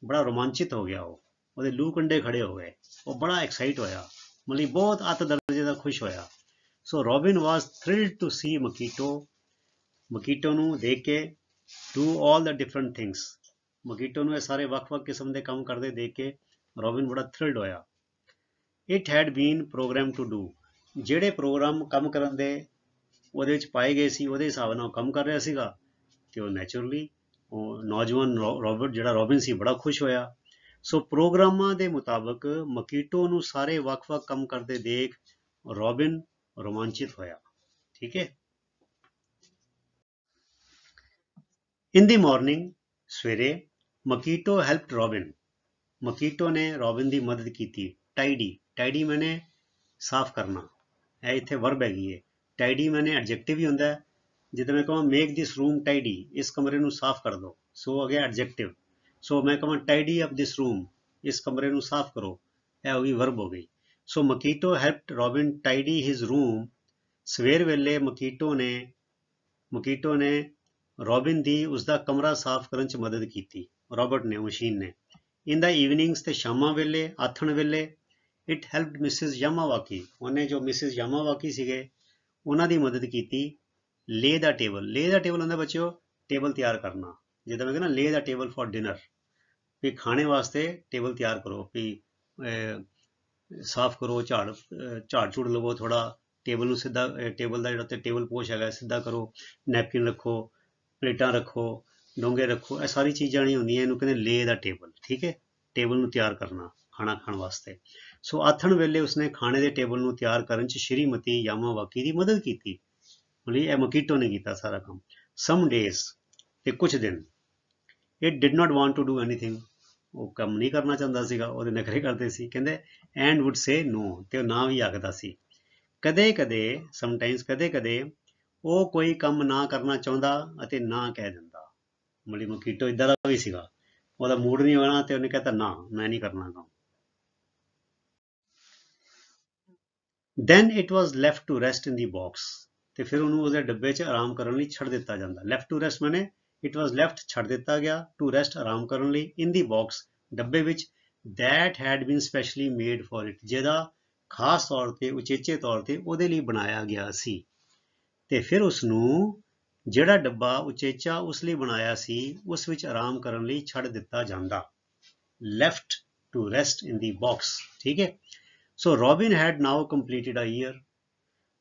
ਬੜਾ ਰੋਮਾਂਚਿਤ ਹੋ ਗਿਆ, ਉਹ ਉਹਦੇ ਲੂ ਕੰਡੇ ਖੜੇ ਹੋ ਗਏ, ਉਹ ਬੜਾ ਐਕਸਾਈਟ ਹੋਇਆ, ਮਤਲਬ ਬਹੁਤ ਅੱਤ ਦਰਜੇ ਦਾ ਖੁਸ਼ ਹੋਇਆ। ਸੋ Robin was ਥ੍ਰਿਲਡ to C ਮਕੀਟੋ, Makito ਨੂੰ ਦੇਖ ਕੇ, do all the different things, Makito ਨੂੰ ਇਹ ਸਾਰੇ ਵੱਖ-ਵੱਖ ਕਿਸਮ ਦੇ ਕੰਮ ਕਰਦੇ ਦੇਖ ਕੇ ਰੋਬਿਨ ਬੜਾ ਥ੍ਰਿਲਡ ਹੋਇਆ। It had been program to do, ਜਿਹੜੇ ਪ੍ਰੋਗਰਾਮ ਕੰਮ ਕਰਨ ਦੇ ਉਹਦੇ ਵਿੱਚ ਪਾਏ ਗਏ ਸੀ ਉਹਦੇ ਹਿਸਾਬ ਨਾਲ ਉਹ ਕੰਮ ਕਰ ਰਿਹਾ ਸੀਗਾ, ਤੇ ਉਹ ਨੈਚੁਰਲੀ ਉਹ ਨੌਜਵਾਨ ਰੋਬਰਟ ਜਿਹੜਾ ਰੋਬਿਨ ਸੀ ਬੜਾ ਖੁਸ਼ ਹੋਇਆ। ਸੋ ਪ੍ਰੋਗਰਾਮਾਂ ਦੇ ਮੁਤਾਬਕ ਮਕੀਟੋ ਨੂੰ ਸਾਰੇ ਵੱਖ-ਵੱਖ ਕੰਮ ਕਰਦੇ ਦੇਖ ਰੋਬਿਨ ਰੋਮਾਂਚਿਤ ਹੋਇਆ। ਠੀਕ ਹੈ। ਇਨ ਦੀ ਮਾਰਨਿੰਗ, ਸਵੇਰੇ, ਮਕੀਟੋ ਹੈਲਪਡ ਰੋਬਿਨ, ਮਕੀਟੋ ਨੇ ਰੋਬਿਨ ਦੀ ਮਦਦ ਕੀਤੀ। ਟਾਈਡੀ, ਟਾਈਡੀ ਮੈਨੇ ਸਾਫ਼ ਕਰਨਾ, ਇਹ ਇੱਥੇ ਵਰਬ ਹੈਗੀ ਹੈ। ਟਾਈਡੀ ਮੈਨੇ ਐਡਜੈਕਟਿਵ ਹੀ ਹੁੰਦਾ, ਜਿੱਦਾਂ ਮੈਂ ਕਹਾਂ ਮੇਕ ਦਿਸ ਰੂਮ ਟਾਈਡੀ, ਇਸ ਕਮਰੇ ਨੂੰ ਸਾਫ਼ ਕਰ ਦਿਓ, ਸੋ ਹੋ ਗਿਆ ਐਡਜੈਕਟਿਵ। ਸੋ ਮੈਂ ਕਹਾਂ ਟਾਈਡੀ ਅਪ ਦਿਸ ਰੂਮ, ਇਸ ਕਮਰੇ ਨੂੰ ਸਾਫ਼ ਕਰੋ, ਇਹ ਹੋ ਗਈ ਵਰਬ ਹੋ ਗਈ। So Makito helped Robin tidy his room, ਸਵੇਰ ਵੇਲੇ ਮਕੀਟੋ ਨੇ ਰੋਬਿਨ ਦੀ ਉਸਦਾ ਕਮਰਾ ਸਾਫ਼ ਕਰਨ 'ਚ ਮਦਦ ਕੀਤੀ, ਰੋਬਰਟ ਨੇ, ਮਸ਼ੀਨ ਨੇ। ਇਨ ਦਾ ਈਵਨਿੰਗਸ, ਤੇ ਸ਼ਾਮਾਂ ਵੇਲੇ, ਆਥਣ ਵੇਲੇ, ਇਟ ਹੈਲਪਡ ਮਿਸਿਸ ਯਾਮਾਵਾਕੀ, ਉਹਨੇ ਜੋ ਮਿਸਿਸ ਯਾਮਾਵਾਕੀ ਸੀਗੇ ਉਹਨਾਂ ਦੀ ਮਦਦ ਕੀਤੀ। ਲੇ ਦਾ ਟੇਬਲ, ਲੇ ਦਾ ਟੇਬਲ ਹੁੰਦਾ ਬੱਚਿਓ ਟੇਬਲ ਤਿਆਰ ਕਰਨਾ, ਜਿੱਦਾਂ ਮੈਂ ਕਹਿੰਦਾ ਲੇ ਦਾ ਟੇਬਲ ਫॉर ਡਿਨਰ, ਵੀ ਖਾਣੇ ਵਾਸਤੇ ਟੇਬਲ ਤਿਆਰ ਕਰੋ, ਵੀ ਸਾਫ਼ ਕਰੋ, ਝਾੜ ਝੂੜ ਲਵੋ ਥੋੜਾ, ਟੇਬਲ ਨੂੰ ਸਿੱਧਾ, ਟੇਬਲ ਦਾ ਜਿਹੜਾ ਤੇ ਟੇਬਲ ਪੋਸ਼ ਹੈਗਾ ਸਿੱਧਾ ਕਰੋ, ਨੈਪਕਿਨ ਰੱਖੋ, ਪਲੇਟਾਂ ਰੱਖੋ, ਡੋਂਗੇ ਰੱਖੋ, ਇਹ ਸਾਰੀ ਚੀਜ਼ਾਂ ਨਹੀਂ ਹੁੰਦੀਆਂ, ਇਹਨੂੰ ਕਹਿੰਦੇ ਲੇ ਦਾ ਟੇਬਲ। ਠੀਕ ਹੈ, ਟੇਬਲ ਨੂੰ ਤਿਆਰ ਕਰਨਾ ਖਾਣਾ ਖਾਣ ਵਾਸਤੇ। ਸੋ ਆਥਣ ਵੇਲੇ ਉਸਨੇ ਖਾਣੇ ਦੇ ਟੇਬਲ ਨੂੰ ਤਿਆਰ ਕਰਨ 'ਚ ਸ਼੍ਰੀਮਤੀ ਯਾਮਾਵਾਕੀ ਦੀ ਮਦਦ ਕੀਤੀ, ਮਤਲਬ ਇਹ ਮਕੀਟੋ ਨੇ ਕੀਤਾ ਸਾਰਾ ਕੰਮ। ਸਮ ਡੇਜ਼, ਤੇ ਕੁਝ ਦਿਨ, it did not want to do anything, ਉਹ ਕੰਮ ਨਹੀਂ ਕਰਨਾ ਚਾਹੁੰਦਾ ਸੀਗਾ, ਉਹਦੇ ਨਖਰੇ ਕਰਦੇ ਸੀ, ਕਹਿੰਦੇ ਐਂਡ ਵੁੱਡ ਸੇ ਨੋ, ਤੇ ਉਹ ਨਾ ਵੀ ਆਖਦਾ ਸੀ। ਕਦੇ ਕਦੇ, ਸਮਟਾਈਮਸ, ਕਦੇ ਕਦੇ ਉਹ ਕੋਈ ਕੰਮ ਨਾ ਕਰਨਾ ਚਾਹੁੰਦਾ ਅਤੇ ਨਾ ਕਹਿ ਦਿੰਦਾ, ਮਤਲਬ ਮਕੀਟੋ ਇੱਦਾਂ ਦਾ ਵੀ ਸੀਗਾ, ਉਹਦਾ ਮੂਡ ਨਹੀਂ ਹੋਣਾ ਤੇ ਉਹਨੇ ਕਹਤਾ ਨਾ ਮੈਂ ਨਹੀਂ ਕਰਨਾ ਕੰਮ। Then it was left to rest in the box, ਤੇ ਫਿਰ ਉਹਨੂੰ ਉਹਦੇ ਡੱਬੇ 'ਚ ਆਰਾਮ ਕਰਨ ਲਈ ਛੱਡ ਦਿੱਤਾ ਜਾਂਦਾ। ਲੈਫਟ ਟੂ ਰੈਸਟ ਮੈਨੇ ਇਟ ਵਾਜ਼ ਲੈਫਟ ਛੱਡ ਦਿੱਤਾ ਗਿਆ, ਟੂ ਰੈਸਟ ਆਰਾਮ ਕਰਨ ਲਈ, ਇਨ ਦੀ ਬਾਕਸ ਡੱਬੇ ਵਿੱਚ, that head bean specially made for it, ਜਿਹਦਾ ਖਾਸ ਤੌਰ ਤੇ ਉਚੇਚੇ ਤੌਰ ਤੇ ਉਹਦੇ ਲਈ ਬਣਾਇਆ ਗਿਆ ਸੀ। ਤੇ ਫਿਰ ਉਸਨੂੰ ਜਿਹੜਾ ਡੱਬਾ ਉਚੇਚਾ ਉਸ ਲਈ ਬਣਾਇਆ ਸੀ ਉਸ ਵਿੱਚ ਆਰਾਮ ਕਰਨ ਲਈ ਛੱਡ ਦਿੱਤਾ ਜਾਂਦਾ। Left to rest in the box. ਠੀਕ ਹੈ। So Robin had now completed a year,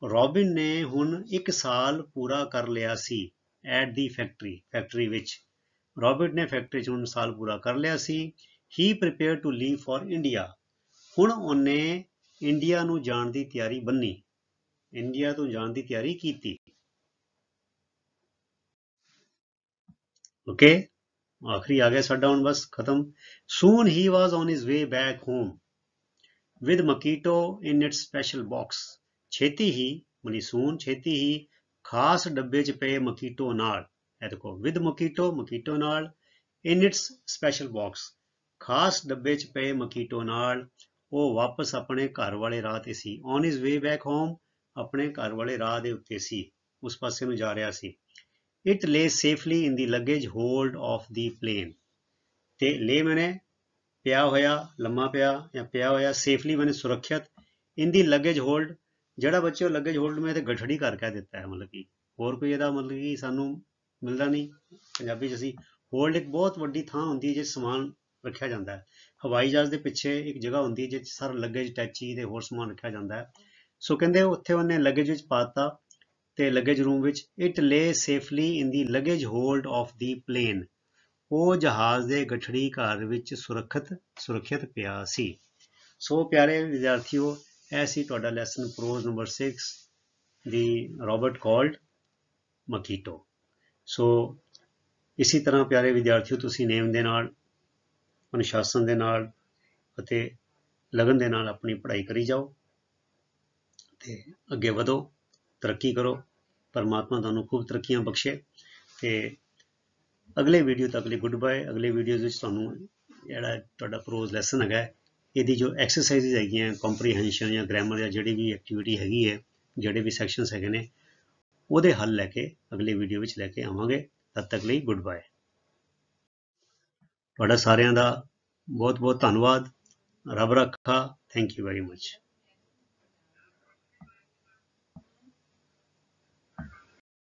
Robin ਨੇ ਹੁਣ 1 ਸਾਲ ਪੂਰਾ ਕਰ ਲਿਆ ਸੀ ਐਟ ਦੀ ਫੈਕਟਰੀ ਵਿੱਚ, ਰੋਬਿਨ ਨੇ ਫੈਕਟਰੀ 'ਚ ਹੁਣ ਸਾਲ ਪੂਰਾ ਕਰ ਲਿਆ ਸੀ। He prepare to leave for India, ਹੁਣ ਉਹਨੇ ਇੰਡੀਆ ਨੂੰ ਜਾਣ ਦੀ ਤਿਆਰੀ ਬੰਨੀ, ਇੰਡੀਆ ਤੋਂ ਜਾਣ ਦੀ ਤਿਆਰੀ ਕੀਤੀ। ਓਕੇ, ਆਖਰੀ ਆ ਗਿਆ ਸਾਡਾ ਹੁਣ ਬਸ ਖਤਮ। Soon he was on his way back home with Makito in its special box, ਛੇਤੀ ਹੀ, ਮਨੀ ਸੂਨ ਛੇਤੀ ਹੀ, ਖਾਸ ਡੱਬੇ 'ਚ ਪਏ ਮਕੀਟੋ ਨਾਲ, ਇਹ ਦੇਖੋ ਵਿਦ ਮਕੀਟੋ, ਮਕੀਟੋ ਨਾਲ, in its special box। ਖਾਸ ਡੱਬੇ 'ਚ ਪਏ ਮਕੀਟੋ ਨਾਲ ਉਹ ਵਾਪਸ ਆਪਣੇ ਘਰ ਵਾਲੇ ਰਾਹ ਤੇ ਸੀ। on his way back home, ਆਪਣੇ ਘਰ ਵਾਲੇ ਰਾਹ ਦੇ ਉੱਤੇ ਸੀ, ਉਸ ਪਾਸੇ ਨੂੰ ਜਾ ਰਿਹਾ ਸੀ। it lay safely in the luggage hold of the plane। ਤੇ lay ਮੈਨੇ ਪਿਆ ਹੋਇਆ, ਲੰਮਾ ਪਿਆ ਜਾਂ ਪਿਆ ਹੋਇਆ, ਸੇਫਲੀ ਮੈਨੇ ਸੁਰੱਖਿਅਤ, in the luggage hold, ਜਿਹੜਾ ਬੱਚੇ ਉਹ luggage hold ਮੈਂ ਤੇ ਗਠੜੀ ਕਰ ਕਹਿ ਦਿੱਤਾ ਹੈ, ਮਤਲਬ ਕਿ ਹੋਰ ਕੋਈ ਇਹਦਾ ਮਤਲਬ ਕਿ ਸਾਨੂੰ ਮਿਲਦਾ ਨਹੀਂ ਪੰਜਾਬੀ 'ਚ। ਅਸੀਂ ਹੋਲਡ ਇੱਕ ਬਹੁਤ ਵੱਡੀ ਥਾਂ ਹੁੰਦੀ ਹੈ ਜਿਸ ਸਮਾਨ ਰੱਖਿਆ ਜਾਂਦਾ ਹੈ। ਹਵਾਈ ਜਹਾਜ਼ ਦੇ ਪਿੱਛੇ ਇੱਕ ਜਗ੍ਹਾ ਹੁੰਦੀ ਹੈ ਜਿਸ 'ਚ ਸਾਰਾ ਲੱਗੇਜ, ਟੈਚੀ ਤੇ ਹੋਰ ਸਮਾਨ ਰੱਖਿਆ ਜਾਂਦਾ ਹੈ। ਸੋ ਕਹਿੰਦੇ ਉੱਥੇ ਉਹਨੇ ਲੱਗੇਜ ਵਿੱਚ ਪਾ ਦਿੱਤਾ ਤੇ ਲੱਗੇਜ ਰੂਮ ਵਿੱਚ। ਇਟ ਲੇ safely in the luggage hold of the plain, ਉਹ ਜਹਾਜ਼ ਦੇ ਗਠੜੀ ਘਰ ਵਿੱਚ ਸੁਰੱਖਿਅਤ ਪਿਆ ਸੀ। ਸੋ ਪਿਆਰੇ ਵਿਦਿਆਰਥੀਓ, ਇਹ ਸੀ ਤੁਹਾਡਾ ਲੈਸਨ ਪ੍ਰੋਜ਼ ਨੰਬਰ 6 ਦੀ ਰੋਬਰਟ ਕੌਲਡ ਮਕੀਟੋ। ਸੋ ਇਸੇ ਤਰ੍ਹਾਂ ਪਿਆਰੇ ਵਿਦਿਆਰਥੀਓ ਤੁਸੀਂ ਨੇਮ ਦੇ ਨਾਲ, ਅਨੁਸ਼ਾਸਨ ਦੇ ਨਾਲ ਅਤੇ ਲਗਨ ਦੇ ਨਾਲ ਆਪਣੀ ਪੜ੍ਹਾਈ ਕਰੀ ਜਾਓ ਤੇ ਅੱਗੇ ਵਧੋ, ਤਰੱਕੀ ਕਰੋ। ਪਰਮਾਤਮਾ ਤੁਹਾਨੂੰ ਖੂਬ ਤਰੱਕੀਆਂ ਬਖਸ਼ੇ। ਤੇ ਅਗਲੇ ਵੀਡੀਓ ਤੱਕ ਲਈ ਗੁੱਡ ਬਾਏ। ਅਗਲੇ ਵੀਡੀਓ ਵਿੱਚ ਤੁਹਾਨੂੰ ਜਿਹੜਾ ਤੁਹਾਡਾ ਪ੍ਰੋਜ਼ ਲੈਸਨ ਹੈਗਾ, ਇਹਦੀ ਜੋ ਐਕਸਰਸਾਈਜ਼ ਹੈਗੀਆਂ, ਕੰਪਰੀਹੈਂਸ਼ਨ ਜਾਂ ਗ੍ਰਾਮਰ ਜਾਂ ਜਿਹੜੀ ਵੀ ਐਕਟੀਵਿਟੀ ਹੈਗੀ ਹੈ, ਜਿਹੜੇ ਵੀ ਸੈਕਸ਼ਨਸ ਹੈਗੇ ਨੇ, ਉਹਦੇ ਹੱਲ ਲੈ ਕੇ ਅਗਲੇ ਵੀਡੀਓ ਵਿੱਚ ਲੈ ਕੇ ਆਵਾਂਗੇ। ਤਦ ਤੱਕ ਲਈ ਗੁੱਡ ਬਾਏ। ਤੁਹਾਡਾ ਸਾਰਿਆਂ ਦਾ ਬਹੁਤ ਬਹੁਤ ਧੰਨਵਾਦ। ਰੱਬ ਰੱਖਾ। Thank you very much.